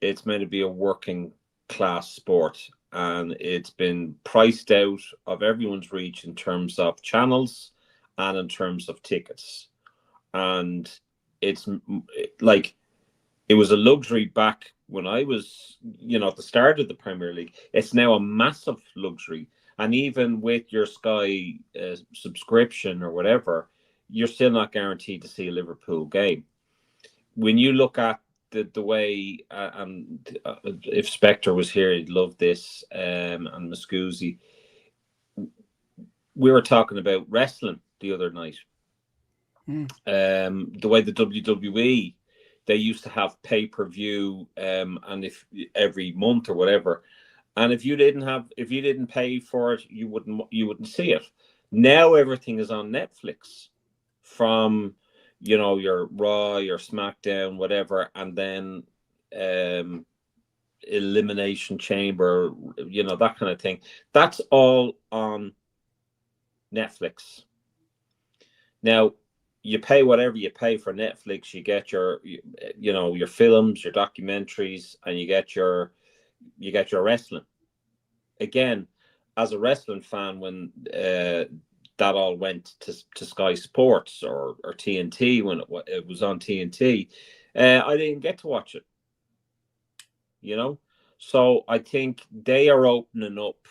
It's meant to be a working class sport, and it's been priced out of everyone's reach in terms of channels and in terms of tickets. And it's like, it was a luxury back when I was, at the start of the Premier League. It's now a massive luxury. And even with your Sky subscription or whatever, you're still not guaranteed to see a Liverpool game. When you look at the way, and if Spectre was here, he'd love this, and Muscuzzi, we were talking about wrestling the other night. The way the WWE, they used to have pay-per-view, and if every month or whatever, and if you didn't pay for it, you wouldn't see it. Now everything is on Netflix, from your Raw, your SmackDown, whatever, and then Elimination Chamber, that kind of thing. That's all on Netflix. Now, you pay whatever you pay for Netflix, you get your films, your documentaries, and you get your wrestling. Again, as a wrestling fan, when that all went to Sky Sports or TNT, when it was on TNT, I didn't get to watch it. So I think they are opening up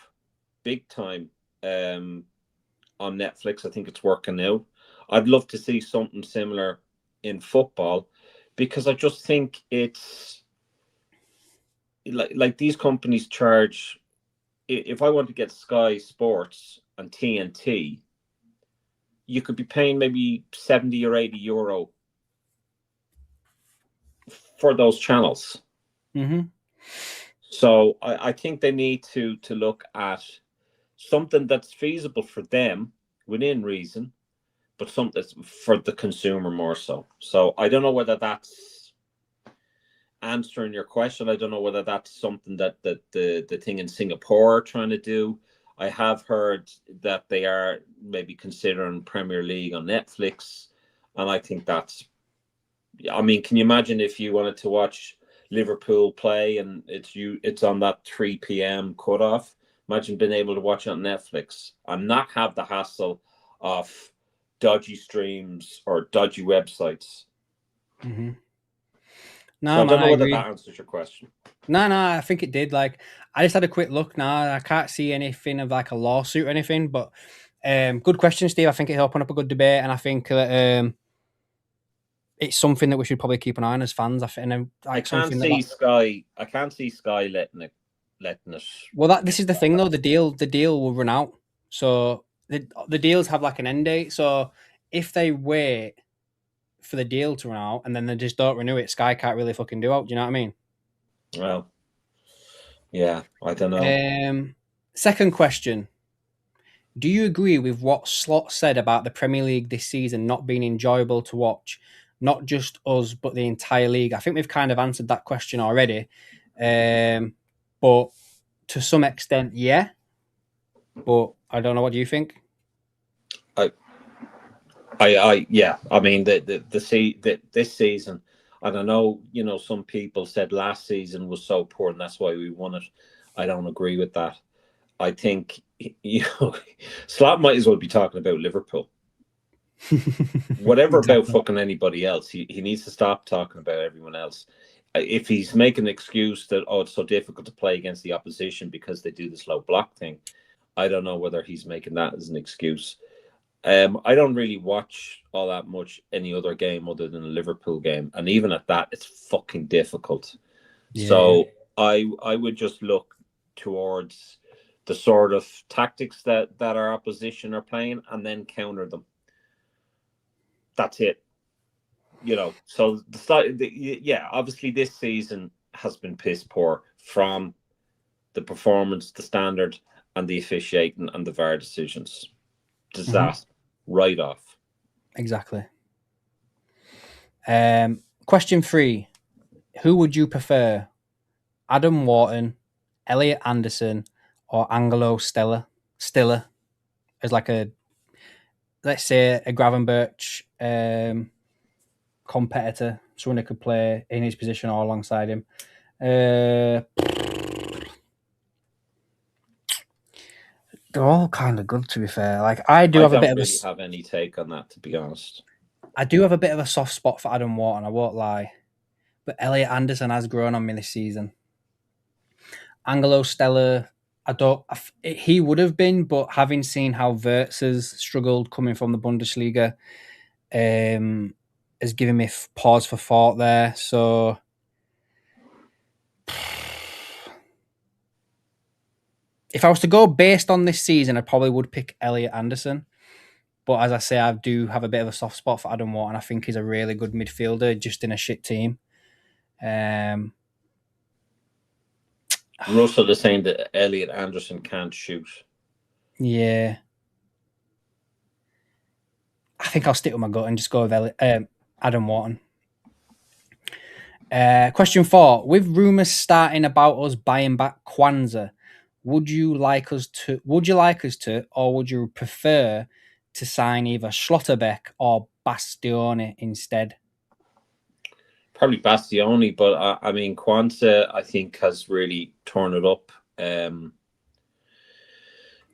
big time on Netflix. I think it's working out. I'd love to see something similar in football, because I just think it's like these companies charge. If I want to get Sky Sports and TNT, you could be paying maybe 70 or 80 euro for those channels. Mm-hmm. So I think they need to look at something that's feasible for them within reason, but something that's for the consumer more so. So I don't know whether that's answering your question. I don't know whether that's something that the thing in Singapore are trying to do. I have heard that they are maybe considering Premier League on Netflix, and I think that's. I mean, can you imagine if you wanted to watch Liverpool play and it's on that 3 p.m. cutoff? Imagine being able to watch it on Netflix and not have the hassle of dodgy streams or dodgy websites. Mm-hmm. No, so I don't know whether that answers your question. No, I think it did. Like, I just had a quick look now. I can't see anything of like a lawsuit or anything, but good question, Steve. I think it'll open up a good debate, and I think that it's something that we should probably keep an eye on as fans. I can't see Sky. I can't see Sky letting it. Well, this is the thing though. The deal will run out. So the deals have like an end date. So if they wait for the deal to run out and then they just don't renew it, Sky can't really fucking do it. Do you know what I mean? Well, yeah, I don't know. Second question. Do you agree with what Slot said about the Premier League this season not being enjoyable to watch? Not just us, but the entire league. I think we've kind of answered that question already. But to some extent, yeah. But I don't know. What do you think? Yeah. I mean, this season, and I know, some people said last season was so poor and that's why we won it. I don't agree with that. I think, Slot might as well be talking about Liverpool. Whatever about Exactly. fucking anybody else. He needs to stop talking about everyone else. If he's making an excuse that, it's so difficult to play against the opposition because they do the slow block thing, I don't know whether he's making that as an excuse. I don't really watch all that much any other game other than a Liverpool game, and even at that, it's fucking difficult. Yeah. So I would just look towards the sort of tactics that our opposition are playing, and then counter them. That's it. So yeah, obviously this season has been piss poor from the performance, the standard, and the officiating and the VAR decisions. Disaster, right off. Exactly. Question 3. Who would you prefer? Adam Wharton, Elliot Anderson, or Angelo Stiller as like a, let's say, a Gravenberch competitor, someone who could play in his position or alongside him. They're all kind of good, to be fair. Like I do I have a bit don't of a, really have any take on that, to be honest. I do have a bit of a soft spot for Adam Wharton. I won't lie, but Elliot Anderson has grown on me this season. Angelo Stella, I don't. He would have been, but having seen how Wirtz has struggled coming from the Bundesliga, has given me pause for thought there. So, if I was to go based on this season, I probably would pick Elliot Anderson. But as I say, I do have a bit of a soft spot for Adam Wharton. I think he's a really good midfielder, just in a shit team. Russell is saying that Elliot Anderson can't shoot. Yeah. I think I'll stick with my gut and just go with Adam Wharton. Question 4. With rumours starting about us buying back Kwanzaa, would you like us to, or would you prefer to sign either Schlotterbeck or Bastione instead? Probably Bastioni, but I mean, Kwanzaa, I think, has really torn it up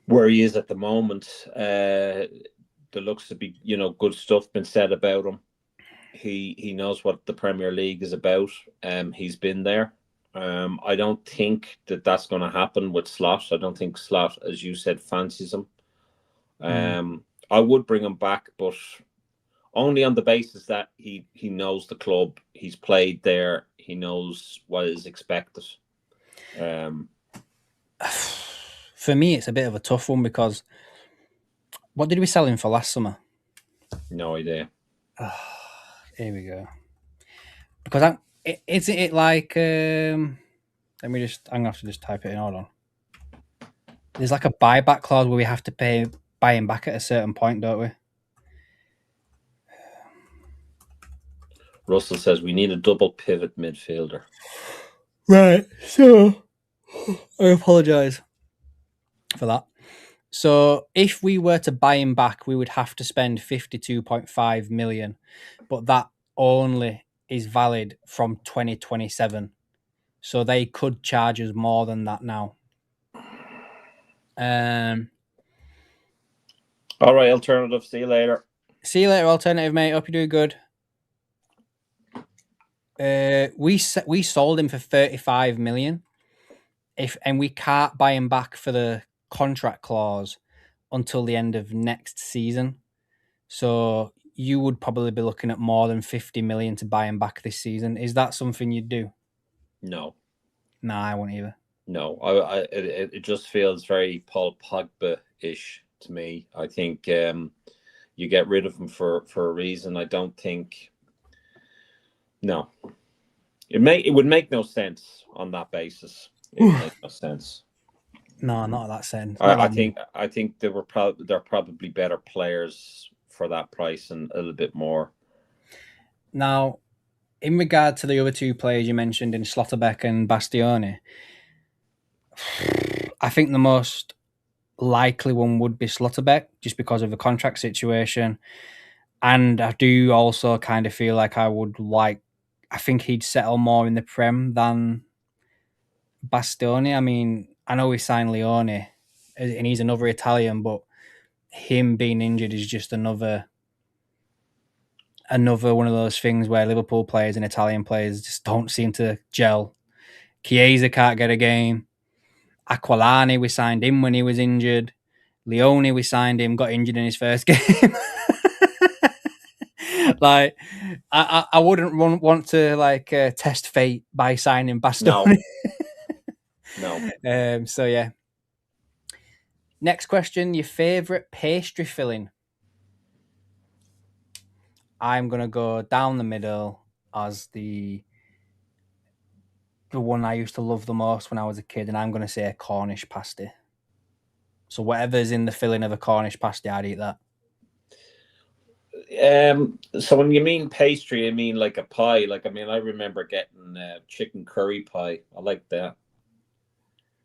where he is at the moment. There looks to be, good stuff been said about him. He knows what the Premier League is about. He's been there. I don't think that's going to happen with Slot. I don't think Slot, as you said, fancies him. I would bring him back, but only on the basis that he knows the club, he's played there, he knows what is expected. For me, it's a bit of a tough one because what did we sell him for last summer? No idea. Here we go. Because isn't it like? Let me just. I'm gonna have to just type it in. Hold on. There's like a buyback clause where we have to buy him back at a certain point, don't we? Russell says we need a double pivot midfielder. Right. So I apologise for that. So if we were to buy him back, we would have to spend 52.5 million, but that only is valid from 2027. So they could charge us more than that now. All right, alternative. See you later. See you later, alternative mate. Hope you're doing good. We sold him for 35 million. And we can't buy him back for the contract clause until the end of next season. So you would probably be looking at more than 50 million to buy him back this season. Is that something you'd do? No. Nah, I won't either. No, it just feels very Paul Pogba-ish to me. I think you get rid of him for a reason. I don't think. No, It would make no sense on that basis. It would make no sense. No, not that sense. Not I think they're probably better players for that price and a little bit more. Now, in regard to the other two players you mentioned in Slotterbeck and Bastioni, I think the most likely one would be Slotterbeck just because of the contract situation. And I do also kind of feel like I think he'd settle more in the Prem than Bastioni. I mean, I know we signed Leone and he's another Italian, but him being injured is just another one of those things where Liverpool players and Italian players just don't seem to gel. Chiesa can't get a game. Aquilani, we signed him when he was injured. Leone, we signed him, got injured in his first game. Like, I wouldn't want to test fate by signing Bastoni. No. So yeah. Next question: your favorite pastry filling? I'm gonna go down the middle as the one I used to love the most when I was a kid, and I'm gonna say a Cornish pasty. So whatever's in the filling of a Cornish pasty, I'd eat that. So when you mean pastry, I mean like a pie. Like, I mean, I remember getting chicken curry pie. I like that.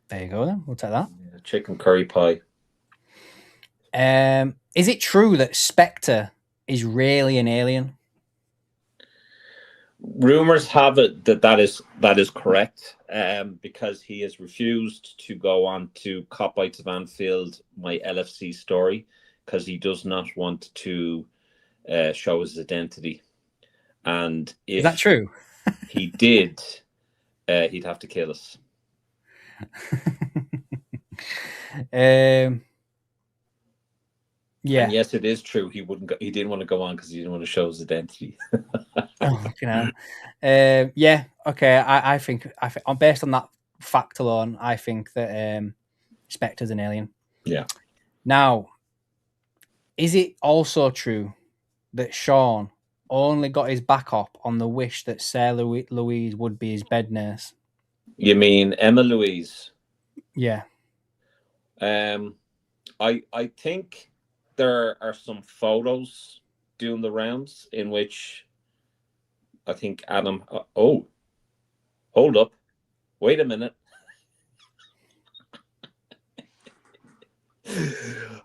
There you go then. We'll take that. Yeah, chicken curry pie. Is it true that Spectre is really an alien? Rumors have it that is correct. Because he has refused to go on to Cop Bites of Anfield, my LFC story, because he does not want to show his identity. And if is that true? he did, he'd have to kill us. Yeah. And yes, it is true. He didn't want to go on because he didn't want to show his identity. Yeah. Okay. I think based on that fact alone, I think that Spectre's an alien. Yeah. Now, is it also true that Sean only got his back up on the wish that Sarah Louise would be his bed nurse? You mean Emma Louise? Yeah. I think there are some photos doing the rounds in which I think Adam. Oh, hold up! Wait a minute.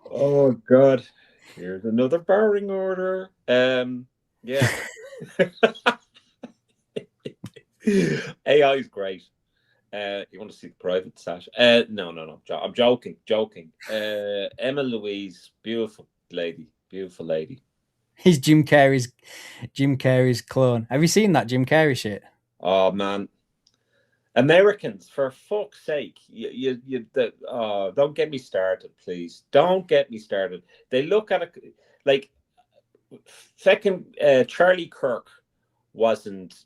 Oh God! Here's another barring order. Yeah. AI is great. You want to see the private Sash? No. I'm joking. Emma Louise, beautiful lady. He's Jim Carrey's clone. Have you seen that Jim Carrey shit? Oh man, Americans, for fuck's sake, don't get me started, please. Don't get me started. They look at it like second. Charlie Kirk wasn't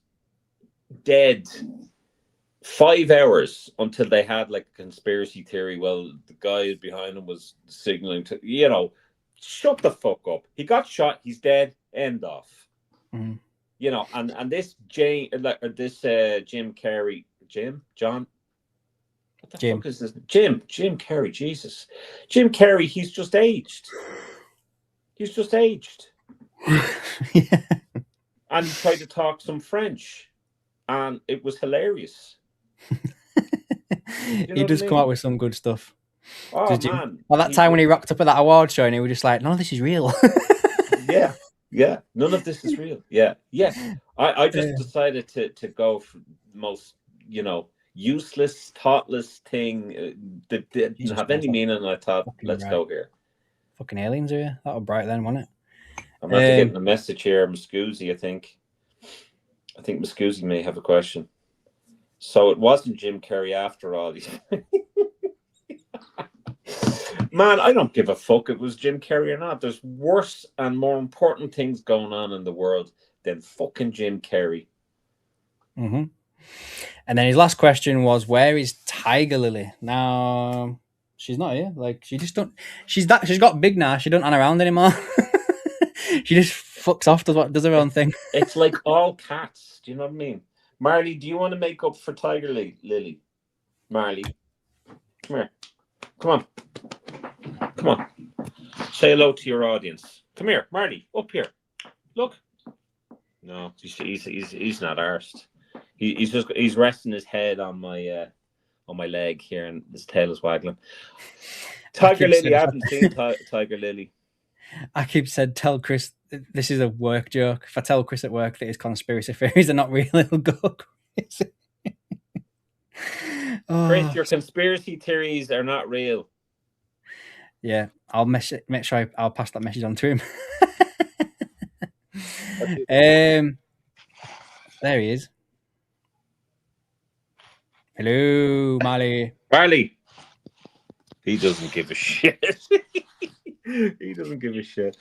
dead 5 hours until they had like a conspiracy theory. Well, the guy behind him was signaling to, shut the fuck up. He got shot. He's dead. End off. Mm-hmm. And this Jim Carrey, John. What the fuck is this? Jim Carrey. Jesus, Jim Carrey. He's just aged. Yeah. And he tried to talk some French, and it was hilarious. He does come out with some good stuff. Oh man! Well, that time when he rocked up at that award show, and he was just like, "None of this is real." Yeah. None of this is real. Yeah. I just decided to go for the most, useless, thoughtless thing that didn't have any meaning. And I thought, let's go here. Fucking aliens are you? That was bright then, wasn't it? I'm after getting a message here, Muscusi. I think Muscusi may have a question. So it wasn't Jim Carrey after all. Man, I don't give a fuck if it was Jim Carrey or not. There's worse and more important things going on in the world than fucking Jim Carrey. Mm-hmm. And then his last question was, where is Tiger Lily? Now, she's not here. Like, she just don't... She's got big now. She don't run around anymore. She just fucks off, does her own thing. It's like all cats. Do you know what I mean? Marley, do you want to make up for Tiger Lily? Marley, come here. Come on. Come on. Say hello to your audience. Come here, Marley. Up here. Look. No, he's not arsed. He's resting his head on my leg here, and his tail is waggling. Tiger Lily, I haven't seen Tiger Lily. I keep said, tell Chris this is a work joke. If I tell Chris at work that his conspiracy theories are not real, he'll go crazy. Chris, your conspiracy theories are not real. Yeah, I'll make sure I'll pass that message on to him. There he is. Hello, Marley. Marley. He doesn't give a shit. He doesn't give a shit.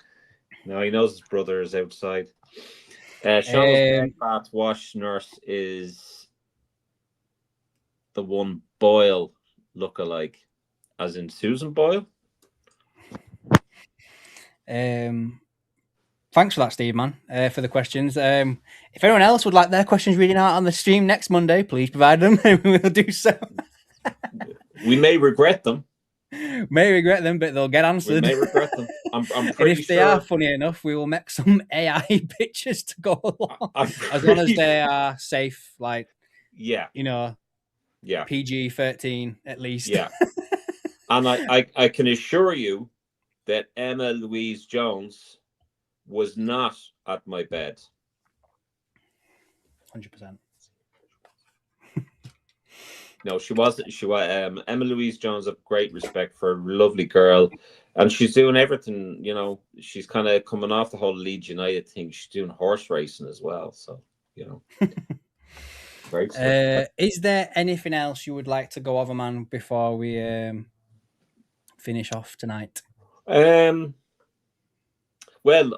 No, he knows his brother is outside. Sean's bath wash nurse is the one Boyle look-alike, as in Susan Boyle. Thanks for that, Steve, man, for the questions. If anyone else would like their questions reading out on the stream next Monday, please provide them, and we'll do so. We may regret them. May regret them, but they'll get answered. We may regret them. I'm pretty and if they are funny enough, we will make some AI pictures to go along, as long as they are safe, like PG-13 at least. Yeah, and I can assure you that Emma Louise Jones was not at my bed. 100%. No, she wasn't. She was Emma Louise Jones. Have great respect for a lovely girl, and she's doing everything. You know, she's kind of coming off the whole Leeds United thing. She's doing horse racing as well. So great. Is there anything else you would like to go over, man, before we finish off tonight? Well,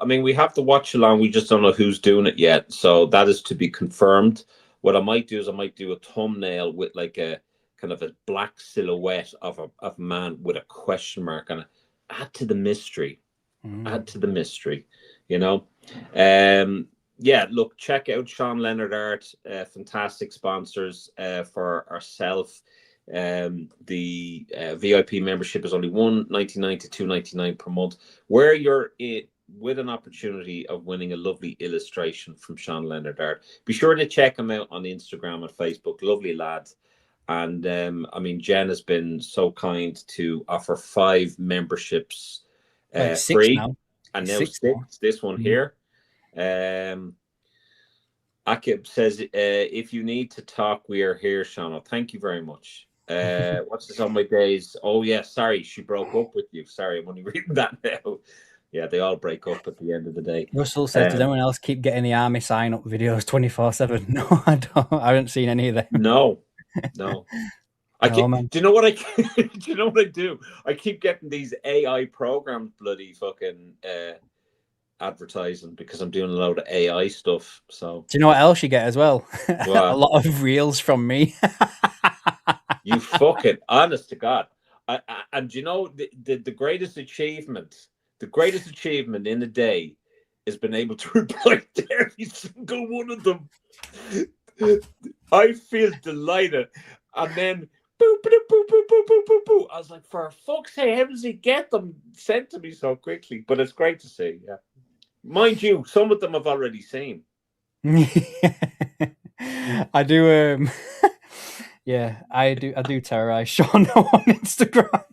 I mean, we have to watch along. We just don't know who's doing it yet, so that is to be confirmed. What I might do is I might do a thumbnail with like a kind of a black silhouette of a man with a question mark, and add to the mystery. Add to the mystery, Yeah, look, check out Sean Leonard Art, fantastic sponsors for ourselves. The VIP membership is only $1.99 to $2.99 per month, where you're with an opportunity of winning a lovely illustration from Sean Leonard Art. Be sure to check him out on Instagram and Facebook. Lovely lad. And I mean, Jen has been so kind to offer 5 memberships free now. And now 6. This one here. AKM says, if you need to talk, we are here, Sean. Thank you very much. What's this on my days? Oh, yeah, sorry, she broke up with you. Sorry, I'm only reading that now. Yeah, they all break up at the end of the day. Russell said, does anyone else keep getting the army sign-up videos 24/7? No, I don't. I haven't seen any of them. No. Do you know what I do? I keep getting these AI programs bloody fucking advertising because I'm doing a load of AI stuff. So do you know what else you get as well? A lot of reels from me. You fucking honest to God. And you know the greatest achievement. The greatest achievement in the day is being able to reply to every single one of them. I feel delighted. And then, boop, boop, boop, boop, boop, boop, boop, boop. I was like, for fuck's sake, how does he get them sent to me so quickly? But it's great to see, yeah. Mind you, some of them I've already seen. I do, yeah, I do terrorize Sean on Instagram.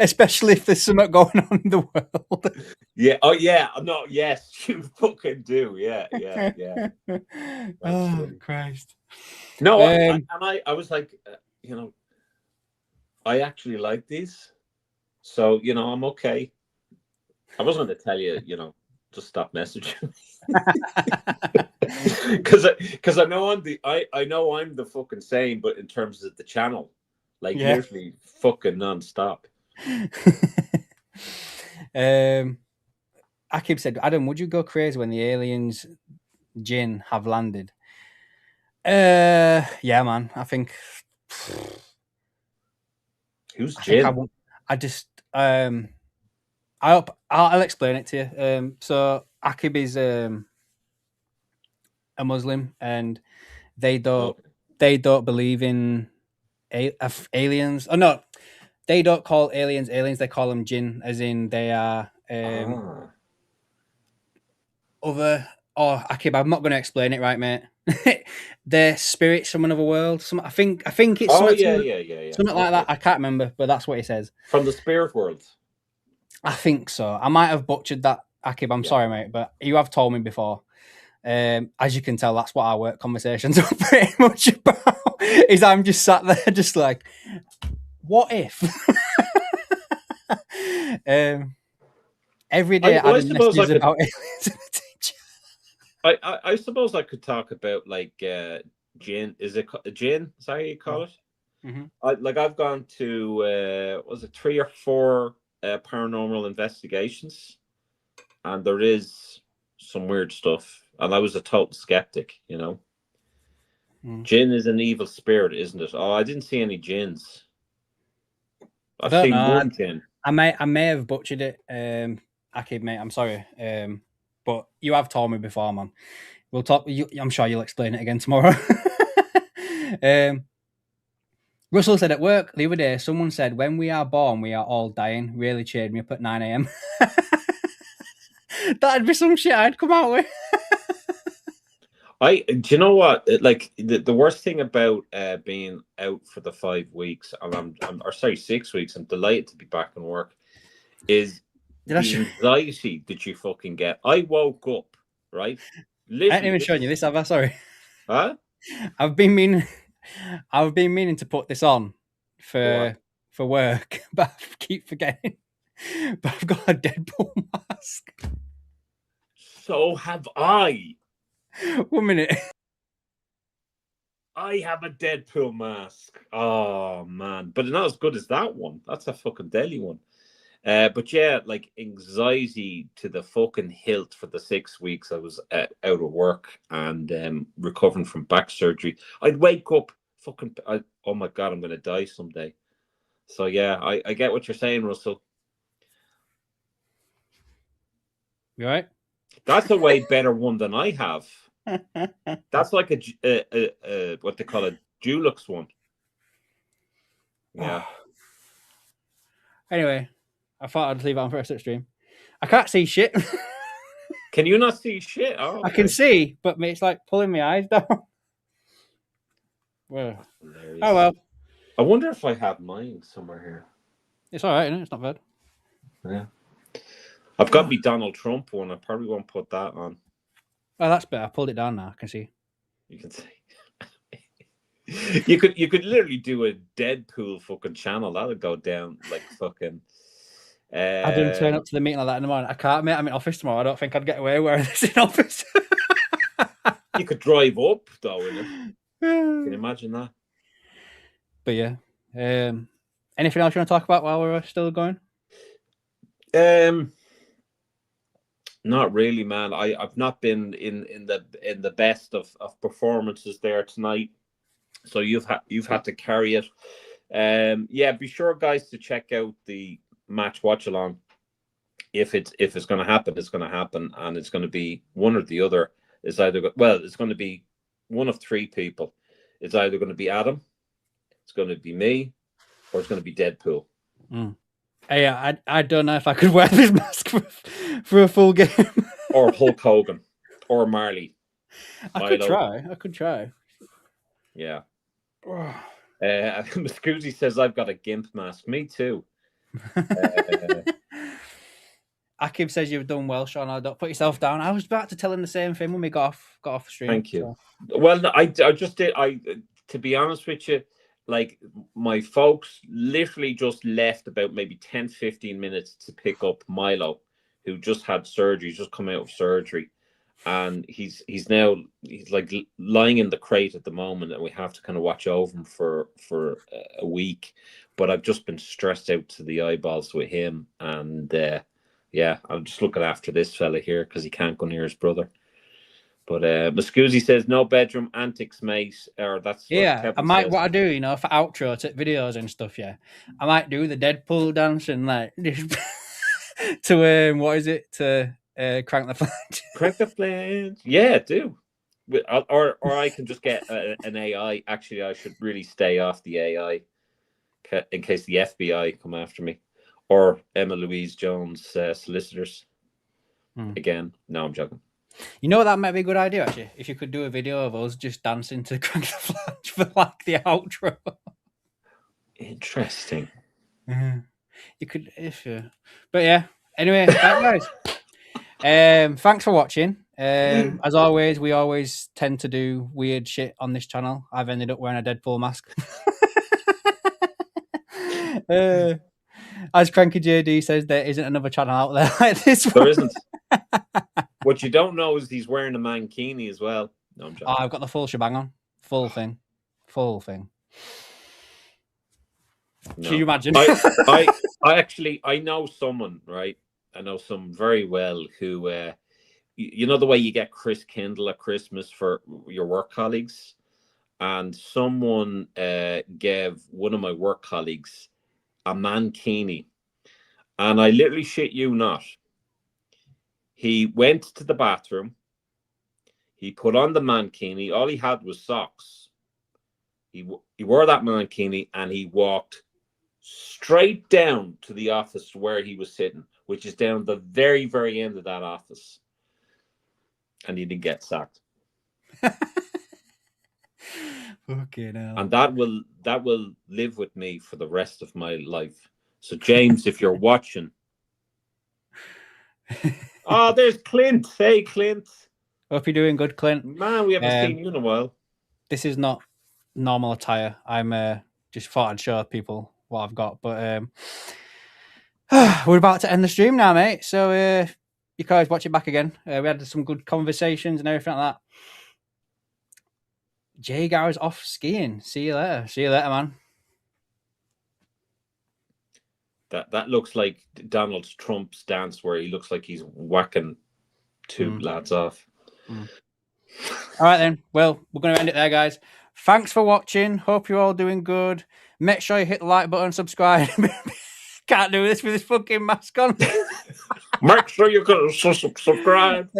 Especially if there's something going on in the world. Yeah. Oh, yeah. No. Yes, you fucking do. Yeah. Oh Christ. No. I was like, I actually like these, so I'm okay. I wasn't going to tell you, just stop messaging, because I know I know I'm the fucking same, but in terms of the channel, like literally fucking nonstop. Akib said, Adam, would you go crazy when the aliens Jin have landed? Yeah, man. I think. Who's Jin? I'll explain it to you. So Akib is a Muslim, and They don't. Okay. They don't believe in aliens. Oh no, they don't call aliens aliens. They call them jinn, as in they are Ah. other. Oh, Akib, I'm not going to explain it right, mate. They're spirits from another world. I think it's Oh something yeah, yeah, yeah, yeah. something like that. Okay. I can't remember, but that's what he says. From the spirit world. I think so. I might have butchered that, Akib. I'm Yeah. sorry, mate, but you have told me before. As you can tell, that's what our work conversations are pretty much about. Is I'm just sat there, just like, what if? Every day, I Adam suppose I messages could. about aliens in the teacher. I suppose I could talk about like gin. Is it gin? Is that how you call it? Mm-hmm. I've gone to was it 3 or 4 paranormal investigations, and there is some weird stuff. And I was a total skeptic, you know. Jinn is an evil spirit, isn't it? Oh, I didn't see any jinns. I I've don't seen know. one jinn. I may have butchered it. Akib, mate, I'm sorry. But you have told me before, man. We'll talk. I'm sure you'll explain it again tomorrow. Russell said at work the other day, someone said, when we are born, we are all dying. Really cheered me up at 9 a.m. That'd be some shit I'd come out with. Do you know what? Like the worst thing about being out for the 5 weeks, and or sorry, 6 weeks. I'm delighted to be back in work. Is the anxiety that you fucking get? I woke up right. I ain't Literally, even showing you this, have I? Sorry. huh? I've been meaning to put this on What? for work, but I keep forgetting. But I've got a Deadpool mask. So have I. 1 minute. I have a Deadpool mask. Oh man, but not as good as that one. That's a fucking deadly one. But yeah, like anxiety to the fucking hilt for the 6 weeks I was out of work and recovering from back surgery. I'd wake up fucking. Oh my god, I'm gonna die someday. So yeah, I get what you're saying, Russell. You all right? That's a way better one than I have. That's like a what they call a Dulux one. Yeah. Anyway, I thought I'd leave it on for a stream. I can't see shit. Can you not see shit? Oh, okay. I can see, but it's like pulling my eyes down. Well, oh well. I wonder if I have mine somewhere here. It's all right, isn't it? It's not bad. Yeah. I've got me Donald Trump one. I probably won't put that on. Oh, that's better. I pulled it down now. I can see. You can see. you could literally do a Deadpool fucking channel. That would go down like fucking. I didn't turn up to the meeting like that in the morning. I can't, mate. I'm in office tomorrow. I don't think I'd get away wearing this in office. You could drive up though, in it. Can you imagine that? But yeah. Anything else you want to talk about while we're still going? Not really, man. I've not been in the best of performances there tonight. So you've had to carry it. Yeah, be sure, guys, to check out the match watch along. If it's going to happen, it's going to happen, and it's going to be one or the other. It's going to be one of 3 people. It's either going to be Adam, it's going to be me, or it's going to be Deadpool. Hey, I don't know if I could wear this mask for a full game. Or Hulk Hogan, or Marley. I could try. Yeah. Scoozy says I've got a gimp mask. Me too. Akib says you've done well, Sean. Don't put yourself down. I was about to tell him the same thing when we got off the stream. Thank you. So. Well, I just did. To be honest with you, like my folks literally just left about maybe 10-15 minutes to pick up Milo, who just had surgery, just come out of surgery, and he's like lying in the crate at the moment, and we have to kind of watch over him for a week. But I've just been stressed out to the eyeballs with him, and yeah, I'm just looking after this fella here because he can't go near his brother. But Muscusi says no bedroom antics, mate. Or that's yeah. I might. Says. What I do, for outro videos and stuff. Yeah, I might do the Deadpool dance and like to what is it to crank the flange. Crank the flange. Yeah, do. or I can just get an AI. Actually, I should really stay off the AI in case the FBI come after me, or Emma Louise Jones solicitors. Again, no, I'm joking. You know, that might be a good idea, actually, if you could do a video of us just dancing to Crank the Flash for like the outro. Interesting. You could, but yeah. Anyway, right, guys. Thanks for watching. As always, we always tend to do weird shit on this channel. I've ended up wearing a Deadpool mask. As Cranky JD says, there isn't another channel out there like this one. There isn't. What you don't know is he's wearing a mankini as well. No, I'm joking. I've got the full shebang on. Full thing. No. Can you imagine? I know someone, right? I know someone very well who, you know, the way you get Chris Kindle at Christmas for your work colleagues, and someone gave one of my work colleagues a mankini, and I literally shit you not. He went to the bathroom. He put on the mankini. All he had was socks. He wore that mankini and he walked straight down to the office where he was sitting, which is down the very, very end of that office. And he didn't get sacked. Okay, now. And that will live with me for the rest of my life. So James, if you're watching. Oh, there's Clint. Hey, Clint. Hope you're doing good, Clint. Man, we haven't seen you in a while. This is not normal attire. I'm just thought I'd show people what I've got. But we're about to end the stream now, mate. So you guys watch it back again. We had some good conversations and everything like that. Jay Gar's off skiing. See you later, man. That looks like Donald Trump's dance where he looks like he's whacking two lads off. All right, then. Well, we're going to end it there, guys. Thanks for watching. Hope you're all doing good. Make sure you hit the like button, subscribe. Can't do this with this fucking mask on. Make sure you subscribe.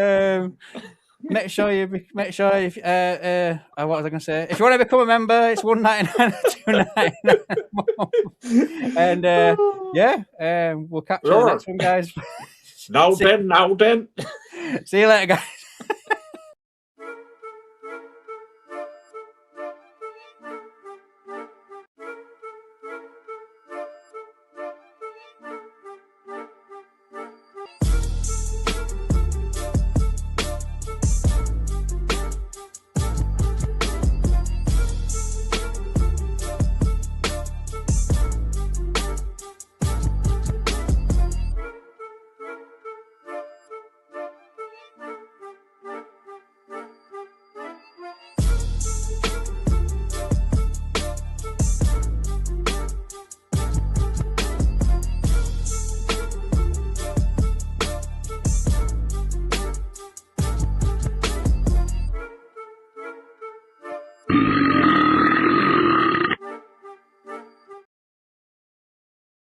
Make sure if what was I going to say? If you want to become a member, it's $1.99 or $2.99. And we'll catch you on the next one, guys. Now then. See you later, guys.